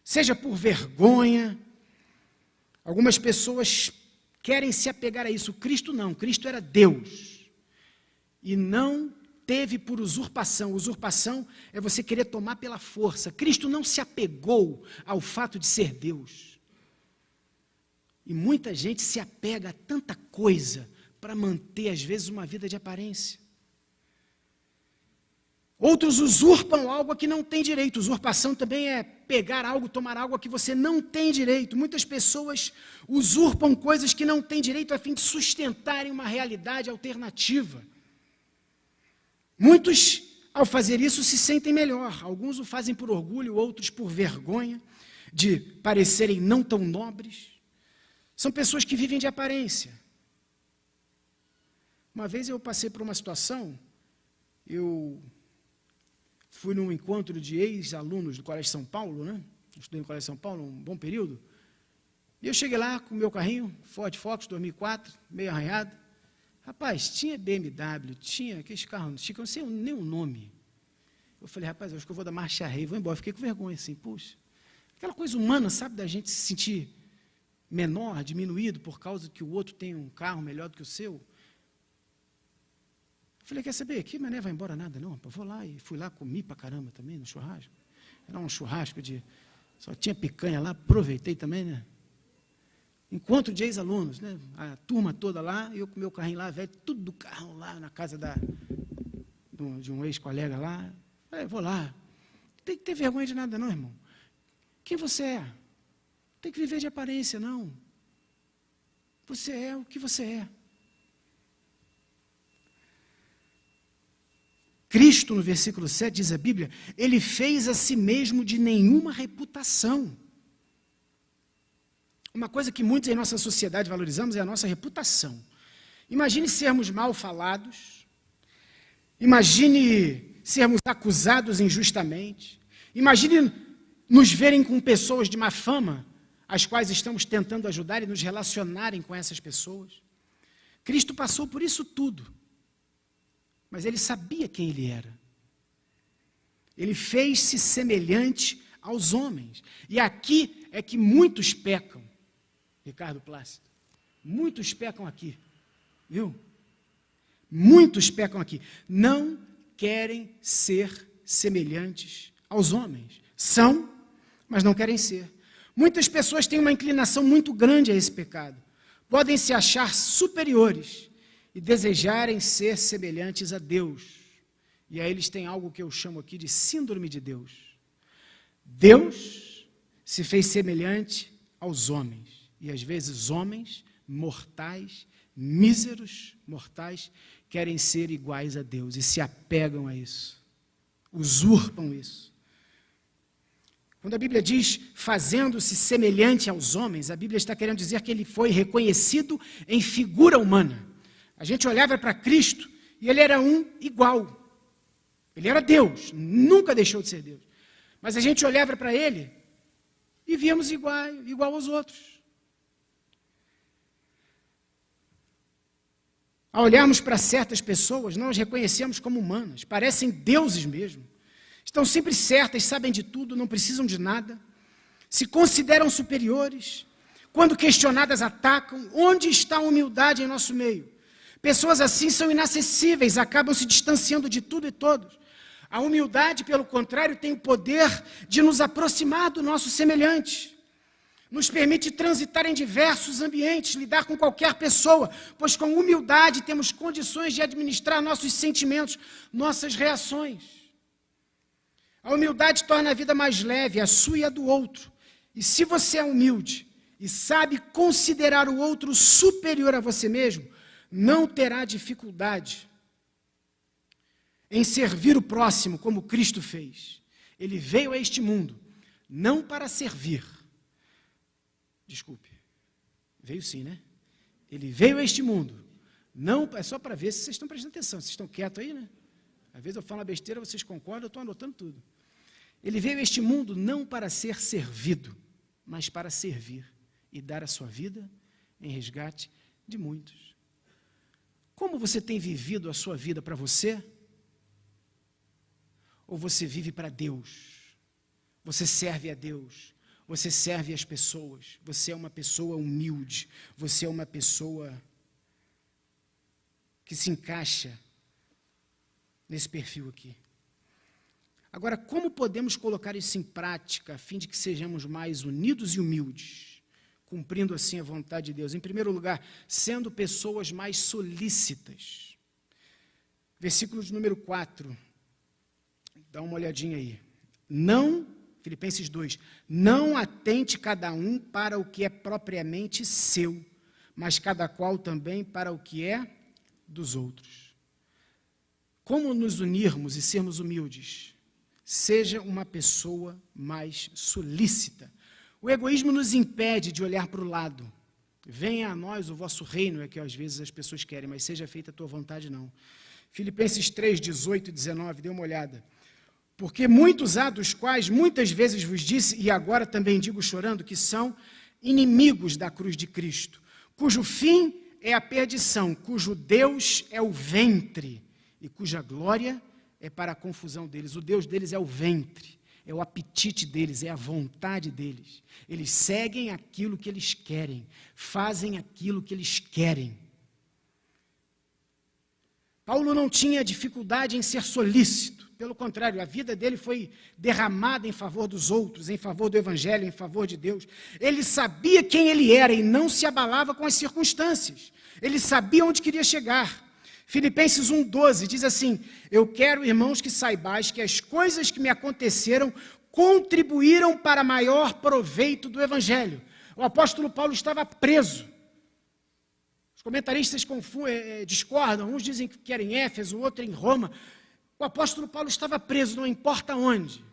Speaker 1: seja por vergonha. Algumas pessoas querem se apegar a isso. Cristo não, Cristo era Deus e não teve por usurpação. Usurpação é você querer tomar pela força. Cristo não se apegou ao fato de ser Deus. E muita gente se apega a tanta coisa para manter, às vezes, uma vida de aparência. Outros usurpam algo a que não tem direito. Usurpação também é pegar algo, tomar algo a que você não tem direito. Muitas pessoas usurpam coisas que não têm direito a fim de sustentarem uma realidade alternativa. Muitos, ao fazer isso, se sentem melhor. Alguns o fazem por orgulho, outros por vergonha de parecerem não tão nobres. São pessoas que vivem de aparência. Uma vez eu passei por uma situação, eu fui num encontro de ex-alunos do Colégio São Paulo, né? Estudei no Colégio São Paulo um bom período, e eu cheguei lá com o meu carrinho, Ford Focus 2004, meio arranhado. Rapaz, tinha BMW, tinha aqueles carros, eu não sei nem o nome. Eu falei, rapaz, eu acho que eu vou dar marcha ré, vou embora. Fiquei com vergonha, assim, puxa. Aquela coisa humana, sabe, da gente se sentir menor, diminuído, por causa que o outro tem um carro melhor do que o seu. Eu falei, quer saber, aqui, mas não vai embora nada, não. Eu vou lá, e fui lá, comi pra caramba também, no churrasco. Era um churrasco só tinha picanha lá, aproveitei também, né? Encontro de ex-alunos, né? A turma toda lá, eu com meu carrinho lá, velho, tudo do carro lá, na casa de um ex-colega lá. Falei, vou lá. Não tem que ter vergonha de nada não, irmão. Quem você é? Não tem que viver de aparência, não. Você é o que você é. Cristo, no versículo 7, diz a Bíblia, ele fez a si mesmo de nenhuma reputação. Uma coisa que muitos em nossa sociedade valorizamos é a nossa reputação. Imagine sermos mal falados, imagine sermos acusados injustamente, imagine nos verem com pessoas de má fama, as quais estamos tentando ajudar e nos relacionarem com essas pessoas. Cristo passou por isso tudo, mas ele sabia quem ele era. Ele fez-se semelhante aos homens. E aqui é que muitos pecam. Ricardo Plácido, muitos pecam aqui, viu? Muitos pecam aqui. Não querem ser semelhantes aos homens. São, mas não querem ser. Muitas pessoas têm uma inclinação muito grande a esse pecado. Podem se achar superiores e desejarem ser semelhantes a Deus. E aí eles têm algo que eu chamo aqui de síndrome de Deus. Deus se fez semelhante aos homens. E às vezes homens mortais, míseros mortais, querem ser iguais a Deus e se apegam a isso, usurpam isso. Quando a Bíblia diz fazendo-se semelhante aos homens, a Bíblia está querendo dizer que ele foi reconhecido em figura humana. A gente olhava para Cristo e ele era um igual. Ele era Deus, nunca deixou de ser Deus. Mas a gente olhava para ele e víamos igual aos outros. Ao olharmos para certas pessoas, nós reconhecemos como humanas, parecem deuses mesmo. Estão sempre certas, sabem de tudo, não precisam de nada, se consideram superiores, quando questionadas atacam. Onde está a humildade em nosso meio? Pessoas assim são inacessíveis, acabam se distanciando de tudo e todos. A humildade, pelo contrário, tem o poder de nos aproximar do nosso semelhante. Nos permite transitar em diversos ambientes, lidar com qualquer pessoa, pois com humildade temos condições de administrar nossos sentimentos, nossas reações. A humildade torna a vida mais leve, a sua e a do outro. E se você é humilde e sabe considerar o outro superior a você mesmo, não terá dificuldade em servir o próximo como Cristo fez. Ele veio a este mundo não para servir. Desculpe, veio sim, né? Ele veio a este mundo, não, é só para ver se vocês estão prestando atenção, vocês estão quietos aí, né? Às vezes eu falo uma besteira, vocês concordam, eu estou anotando tudo. Ele veio a este mundo não para ser servido, mas para servir e dar a sua vida em resgate de muitos. Como você tem vivido a sua vida para você? Ou você vive para Deus? Você serve a Deus? Você serve as pessoas? Você é uma pessoa humilde? Você é uma pessoa que se encaixa nesse perfil aqui? Agora, como podemos colocar isso em prática a fim de que sejamos mais unidos e humildes, cumprindo assim a vontade de Deus? Em primeiro lugar, sendo pessoas mais solícitas. Versículo de número 4. Dá uma olhadinha aí. Filipenses 2, não atente cada um para o que é propriamente seu, mas cada qual também para o que é dos outros. Como nos unirmos e sermos humildes? Seja uma pessoa mais solícita. O egoísmo nos impede de olhar para o lado. Venha a nós o vosso reino, é que às vezes as pessoas querem, mas seja feita a tua vontade, não. Filipenses 3, 18 e 19, dê uma olhada. Porque muitos há dos quais muitas vezes vos disse, e agora também digo chorando, que são inimigos da cruz de Cristo, cujo fim é a perdição, cujo Deus é o ventre, e cuja glória é para a confusão deles. O Deus deles é o ventre, é o apetite deles, é a vontade deles. Eles seguem aquilo que eles querem, fazem aquilo que eles querem. Paulo não tinha dificuldade em ser solícito. Pelo contrário, a vida dele foi derramada em favor dos outros, em favor do Evangelho, em favor de Deus. Ele sabia quem ele era e não se abalava com as circunstâncias. Ele sabia onde queria chegar. Filipenses 1,12 diz assim, eu quero, irmãos, que saibais que as coisas que me aconteceram contribuíram para maior proveito do Evangelho. O apóstolo Paulo estava preso. Os comentaristas discordam, uns dizem que era em Éfeso, outro em Roma. O apóstolo Paulo estava preso, não importa onde.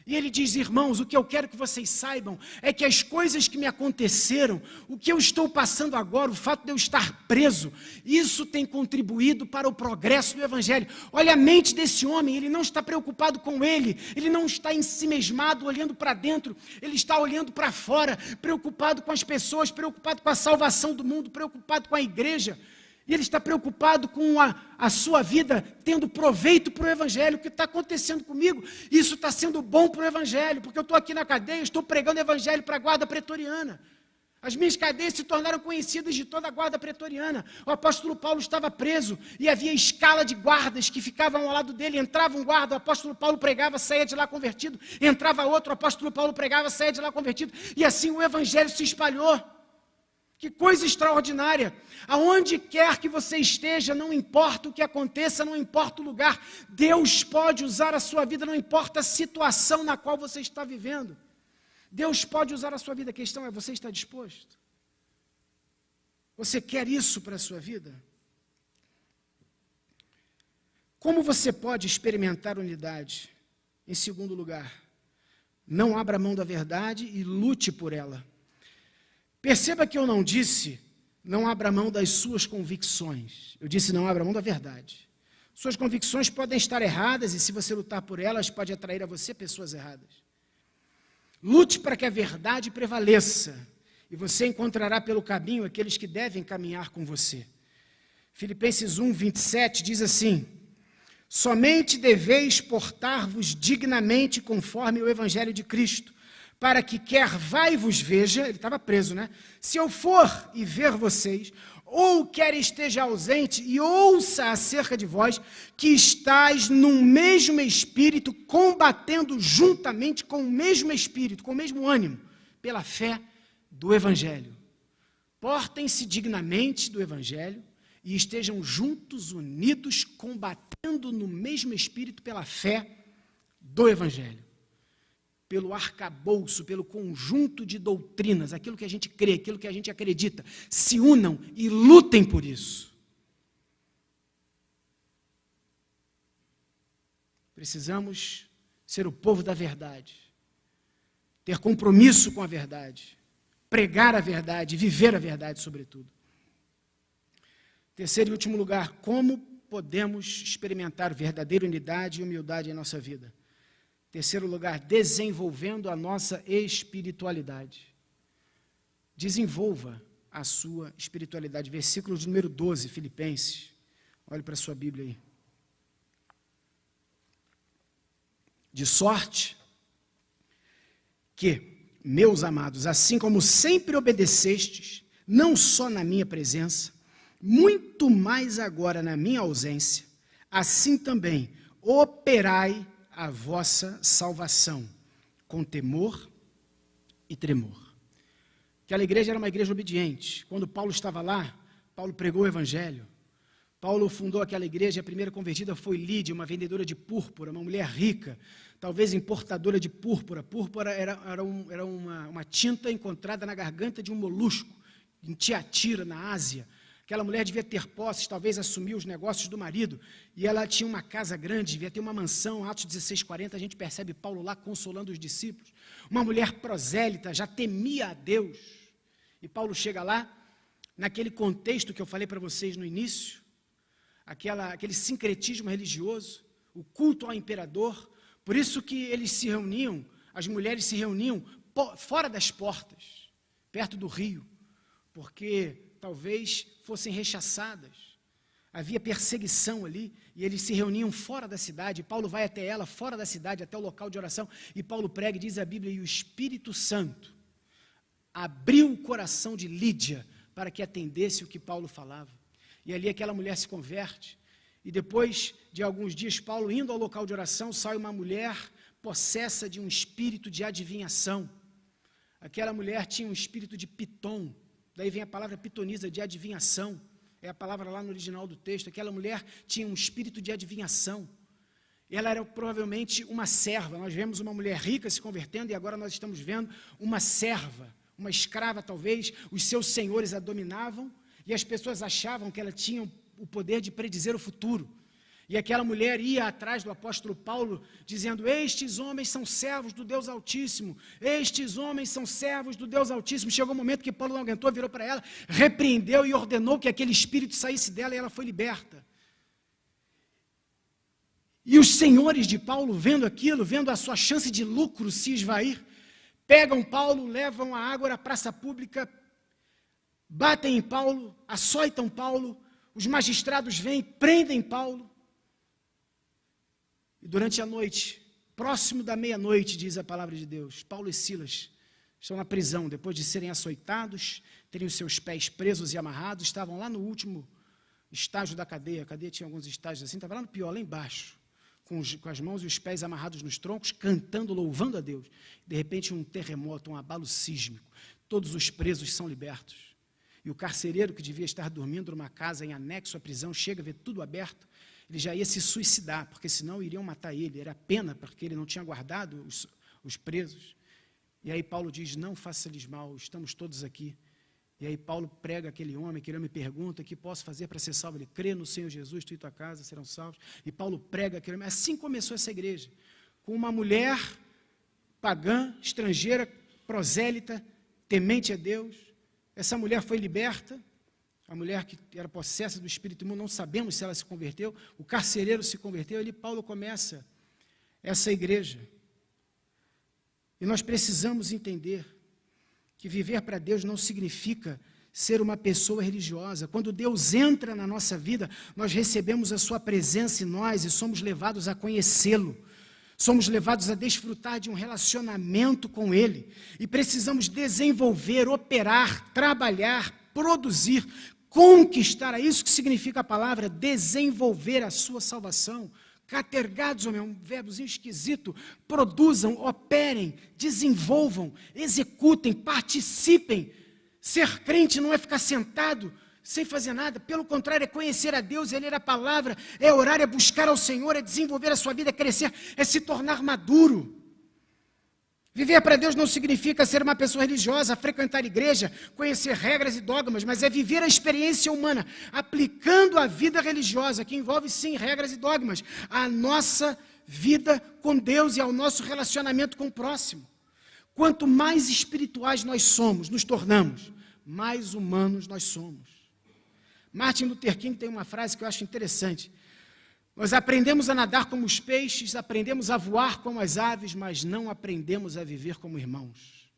Speaker 1: E ele diz, irmãos, o que eu quero que vocês saibam é que as coisas que me aconteceram, o que eu estou passando agora, o fato de eu estar preso, isso tem contribuído para o progresso do Evangelho. Olha a mente desse homem, ele não está preocupado com ele não está ensimesmado, olhando para dentro, ele está olhando para fora, preocupado com as pessoas, preocupado com a salvação do mundo, preocupado com a igreja. E ele está preocupado com a sua vida, tendo proveito para o Evangelho. O que está acontecendo comigo? Isso está sendo bom para o Evangelho, porque eu estou aqui na cadeia, estou pregando o Evangelho para a guarda pretoriana. As minhas cadeias se tornaram conhecidas de toda a guarda pretoriana. O apóstolo Paulo estava preso e havia escala de guardas que ficavam ao lado dele. Entrava um guarda, o apóstolo Paulo pregava, saía de lá convertido. Entrava outro, o apóstolo Paulo pregava, saía de lá convertido. E assim o Evangelho se espalhou. Que coisa extraordinária. Aonde quer que você esteja, não importa o que aconteça, não importa o lugar, Deus pode usar a sua vida, não importa a situação na qual você está vivendo. Deus pode usar a sua vida, a questão é, você está disposto? Você quer isso para a sua vida? Como você pode experimentar unidade? Em segundo lugar, não abra mão da verdade e lute por ela. Perceba que eu não disse, não abra mão das suas convicções. Eu disse, não abra mão da verdade. Suas convicções podem estar erradas e se você lutar por elas, pode atrair a você pessoas erradas. Lute para que a verdade prevaleça e você encontrará pelo caminho aqueles que devem caminhar com você. Filipenses 1, 27 diz assim, somente deveis portar-vos dignamente conforme o Evangelho de Cristo, para que quer vá e vos veja, ele estava preso, né? Se eu for e ver vocês, ou quer esteja ausente e ouça acerca de vós, que estáis num mesmo espírito, combatendo juntamente com o mesmo espírito, com o mesmo ânimo, pela fé do Evangelho. Portem-se dignamente do Evangelho e estejam juntos, unidos, combatendo no mesmo espírito pela fé do Evangelho. Pelo arcabouço, pelo conjunto de doutrinas, aquilo que a gente crê, aquilo que a gente acredita, se unam e lutem por isso. Precisamos ser o povo da verdade, ter compromisso com a verdade, pregar a verdade, viver a verdade, sobretudo. Terceiro e último lugar, como podemos experimentar verdadeira unidade e humildade em nossa vida? Terceiro lugar, desenvolvendo a nossa espiritualidade. desenvolva a sua espiritualidade. Versículo de número 12, Filipenses. Olhe para a sua Bíblia aí. De sorte que, meus amados, assim como sempre obedecestes, não só na minha presença, muito mais agora na minha ausência, assim também operai a vossa salvação com temor e tremor. Aquela igreja era uma igreja obediente. Quando Paulo estava lá, Paulo pregou o evangelho. Paulo fundou aquela igreja, a primeira convertida foi Lídia, uma vendedora de púrpura, uma mulher rica, talvez importadora de púrpura. Púrpura era uma tinta encontrada na garganta de um molusco, em Tiatira, na Ásia. Aquela mulher devia ter posses, talvez assumir os negócios do marido, e ela tinha uma casa grande, devia ter uma mansão. Atos 16:40, a gente percebe Paulo lá consolando os discípulos. Uma mulher prosélita, já temia a Deus. E Paulo chega lá, naquele contexto que eu falei para vocês no início, aquele sincretismo religioso, o culto ao imperador. Por isso que eles se reuniam, as mulheres se reuniam fora das portas, perto do rio, porque talvez fossem rechaçadas. Havia perseguição ali, e eles se reuniam fora da cidade. Paulo vai até ela, fora da cidade, até o local de oração, e Paulo prega, e diz a Bíblia, e o Espírito Santo abriu o coração de Lídia para que atendesse o que Paulo falava. E ali aquela mulher se converte, e depois de alguns dias, Paulo indo ao local de oração, sai uma mulher possessa de um espírito de adivinhação. Aquela mulher tinha um espírito de piton, daí vem a palavra pitonisa, de adivinhação, é a palavra lá no original do texto. Aquela mulher tinha um espírito de adivinhação. Ela era provavelmente uma serva. Nós vemos uma mulher rica se convertendo, e agora nós estamos vendo uma serva, uma escrava talvez. Os seus senhores a dominavam, e as pessoas achavam que ela tinha o poder de predizer o futuro. E aquela mulher ia atrás do apóstolo Paulo, dizendo, estes homens são servos do Deus Altíssimo, estes homens são servos do Deus Altíssimo. Chegou um momento que Paulo não aguentou, virou para ela, repreendeu e ordenou que aquele espírito saísse dela, e ela foi liberta. E os senhores de Paulo, vendo aquilo, vendo a sua chance de lucro se esvair, pegam Paulo, levam a água à praça pública, batem em Paulo, açoitam Paulo, os magistrados vêm, prendem Paulo. E durante a noite, próximo da meia-noite, diz a palavra de Deus, Paulo e Silas estão na prisão, depois de serem açoitados, terem os seus pés presos e amarrados, estavam lá no último estágio da cadeia. A cadeia tinha alguns estágios assim, estava lá no pior, lá embaixo, com as mãos e os pés amarrados nos troncos, cantando, louvando a Deus. De repente, um terremoto, um abalo sísmico, todos os presos são libertos. E o carcereiro, que devia estar dormindo numa casa em anexo à prisão, chega, vê tudo aberto, ele já ia se suicidar, porque senão iriam matar ele, era pena, porque ele não tinha guardado os presos. E aí Paulo diz, não faça-lhes mal, estamos todos aqui. E aí Paulo prega aquele homem pergunta, o que posso fazer para ser salvo? Ele crê no Senhor Jesus, tu e tua casa serão salvos. E Paulo prega aquele homem. Assim começou essa igreja, com uma mulher pagã, estrangeira, prosélita, temente a Deus. Essa mulher foi liberta, a mulher que era possessa do espírito imundo, não sabemos se ela se converteu, o carcereiro se converteu, e Paulo começa essa igreja. E nós precisamos entender que viver para Deus não significa ser uma pessoa religiosa. Quando Deus entra na nossa vida, nós recebemos a sua presença em nós e somos levados a conhecê-lo. Somos levados a desfrutar de um relacionamento com Ele. E precisamos desenvolver, operar, trabalhar, produzir, conquistar. É isso que significa a palavra desenvolver a sua salvação. Catergados, é um verbozinho esquisito. Produzam, operem, desenvolvam, executem, participem. Ser crente não é ficar sentado sem fazer nada, pelo contrário, é conhecer a Deus, é ler a palavra, é orar, é buscar ao Senhor, é desenvolver a sua vida, é crescer, é se tornar maduro. Viver para Deus não significa ser uma pessoa religiosa, frequentar igreja, conhecer regras e dogmas, mas é viver a experiência humana, aplicando a vida religiosa, que envolve sim regras e dogmas, a nossa vida com Deus e ao nosso relacionamento com o próximo. Quanto mais espirituais nós somos, nos tornamos, mais humanos nós somos. Martin Luther King tem uma frase que eu acho interessante. Nós aprendemos a nadar como os peixes, aprendemos a voar como as aves, mas não aprendemos a viver como irmãos.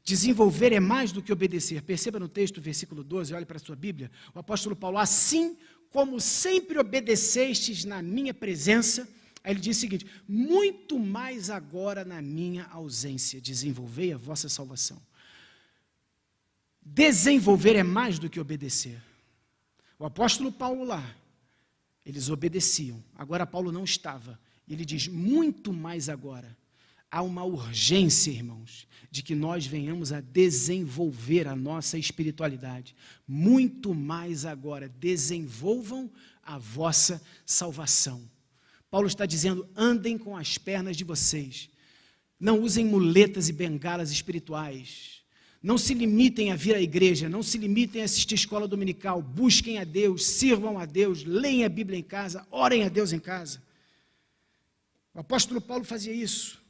Speaker 1: Desenvolver é mais do que obedecer. Perceba no texto, versículo 12, olhe para a sua Bíblia, o apóstolo Paulo, assim como sempre obedecestes na minha presença, aí ele diz o seguinte, muito mais agora na minha ausência, desenvolvei a vossa salvação. Desenvolver é mais do que obedecer. O apóstolo Paulo lá, eles obedeciam, agora Paulo não estava, e ele diz, muito mais agora. Há uma urgência, irmãos, de que nós venhamos a desenvolver a nossa espiritualidade. Muito mais agora, desenvolvam a vossa salvação. Paulo está dizendo, andem com as pernas de vocês. Não usem muletas e bengalas espirituais. Não se limitem a vir à igreja, não se limitem a assistir escola dominical. Busquem a Deus, sirvam a Deus, leem a Bíblia em casa, orem a Deus em casa. O apóstolo Paulo fazia isso.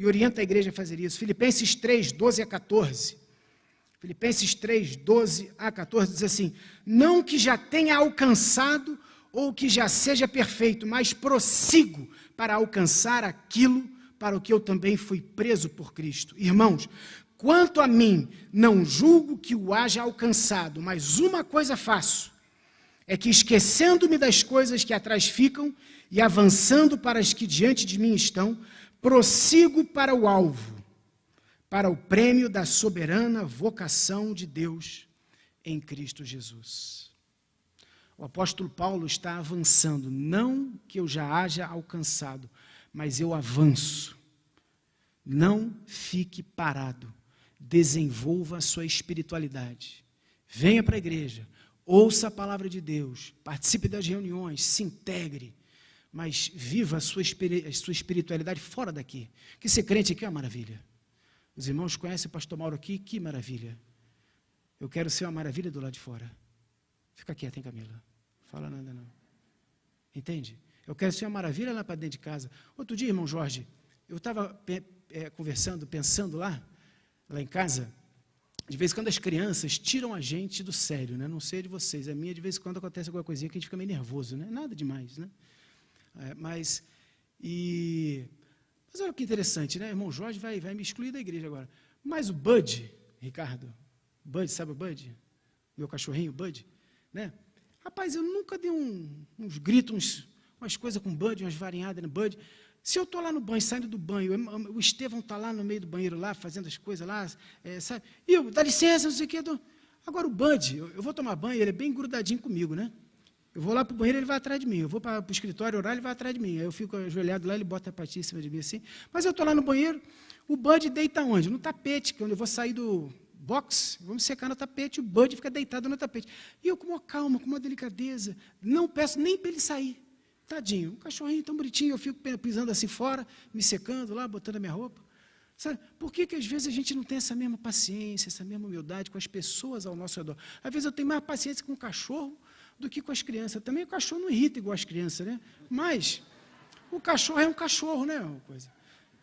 Speaker 1: E orienta a igreja a fazer isso. Filipenses 3, 12 a 14. Filipenses 3, 12 a 14 diz assim, não que já tenha alcançado ou que já seja perfeito, mas prossigo para alcançar aquilo para o que eu também fui preso por Cristo. Irmãos, quanto a mim, não julgo que o haja alcançado, mas uma coisa faço, é que esquecendo-me das coisas que atrás ficam e avançando para as que diante de mim estão, prossigo para o alvo, para o prêmio da soberana vocação de Deus em Cristo Jesus. O apóstolo Paulo está avançando, não que eu já haja alcançado, mas eu avanço. Não fique parado, desenvolva a sua espiritualidade. Venha para a igreja, ouça a palavra de Deus, participe das reuniões, se integre, mas viva a sua espiritualidade fora daqui. Que ser crente aqui é uma maravilha. Os irmãos conhecem o pastor Mauro aqui, que maravilha. Eu quero ser uma maravilha do lado de fora. Fica quieto, hein, Camila? Fala nada não. Entende? Eu quero ser uma maravilha lá para dentro de casa. Outro dia, irmão Jorge, eu estava conversando, pensando lá em casa, de vez em quando as crianças tiram a gente do sério, né? Não sei de vocês, a minha de vez em quando acontece alguma coisinha que a gente fica meio nervoso, né? Nada demais, né? Mas olha que interessante, né? Irmão Jorge vai me excluir da igreja agora. Mas o Bud, Ricardo, Bud, sabe o Bud? Meu cachorrinho, Bud, né? Rapaz, eu nunca dei uns gritos, umas coisas com Bud, umas varinhadas no Bud. Se eu estou lá no banho, saindo do banho, o Estevão está lá no meio do banheiro, lá, fazendo as coisas lá, sabe? E eu, dá licença, não sei o quê. Agora o Bud, eu vou tomar banho, ele é bem grudadinho comigo, né? Eu vou lá para o banheiro, ele vai atrás de mim. Eu vou para o escritório orar, ele vai atrás de mim. Aí eu fico ajoelhado lá, ele bota a patinha em cima de mim assim. Mas eu estou lá no banheiro, o Bud deita onde? No tapete, quando eu vou sair do box, vamos secar no tapete, o Bud fica deitado no tapete. E eu com uma calma, com uma delicadeza, não peço nem para ele sair. Tadinho, um cachorrinho tão bonitinho, eu fico pisando assim fora, me secando lá, botando a minha roupa. Sabe? Por que às vezes a gente não tem essa mesma paciência, essa mesma humildade com as pessoas ao nosso redor? Às vezes eu tenho mais paciência com o cachorro do que com as crianças. Também o cachorro não irrita igual as crianças, né? Mas o cachorro é um cachorro, né? Uma coisa.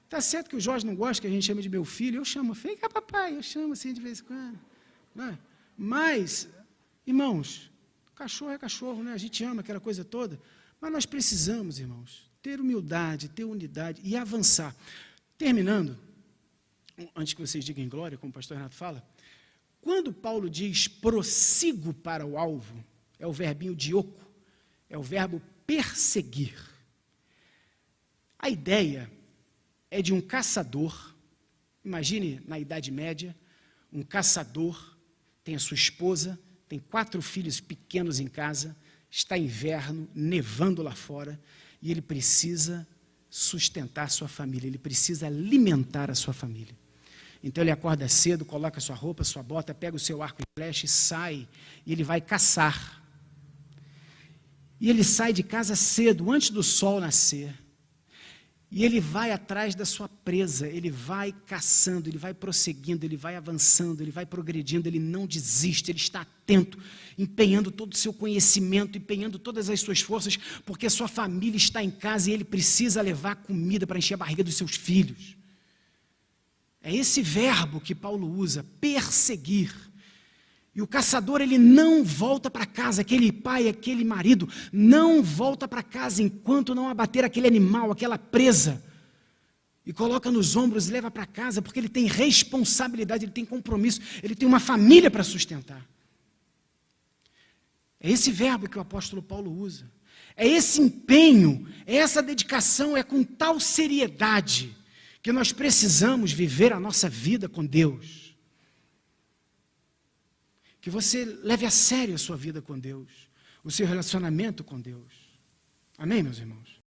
Speaker 1: Tá certo que o Jorge não gosta que a gente chame de meu filho, eu chamo, vem cá papai, eu chamo assim de vez em quando. Né? Mas, irmãos, cachorro é cachorro, né? A gente ama aquela coisa toda, mas nós precisamos, irmãos, ter humildade, ter unidade e avançar. Terminando, antes que vocês digam glória, como o pastor Renato fala, quando Paulo diz prossigo para o alvo, é o verbinho dioco, é o verbo perseguir. A ideia é de um caçador, imagine na Idade Média, um caçador, tem a sua esposa, tem 4 filhos pequenos em casa, está inverno, nevando lá fora, e ele precisa sustentar sua família, ele precisa alimentar a sua família. Então ele acorda cedo, coloca sua roupa, sua bota, pega o seu arco e flecha e sai, e ele vai caçar. E ele sai de casa cedo, antes do sol nascer. E ele vai atrás da sua presa, ele vai caçando, ele vai prosseguindo, ele vai avançando, ele vai progredindo, ele não desiste, ele está atento, empenhando todo o seu conhecimento, empenhando todas as suas forças, porque a sua família está em casa e ele precisa levar comida para encher a barriga dos seus filhos. É esse verbo que Paulo usa, perseguir. E o caçador, ele não volta para casa, aquele pai, aquele marido, não volta para casa enquanto não abater aquele animal, aquela presa. e coloca nos ombros e leva para casa, porque ele tem responsabilidade, ele tem compromisso, ele tem uma família para sustentar. É esse verbo que o apóstolo Paulo usa. É esse empenho, é essa dedicação, é com tal seriedade que nós precisamos viver a nossa vida com Deus. Que você leve a sério a sua vida com Deus, o seu relacionamento com Deus. Amém, meus irmãos?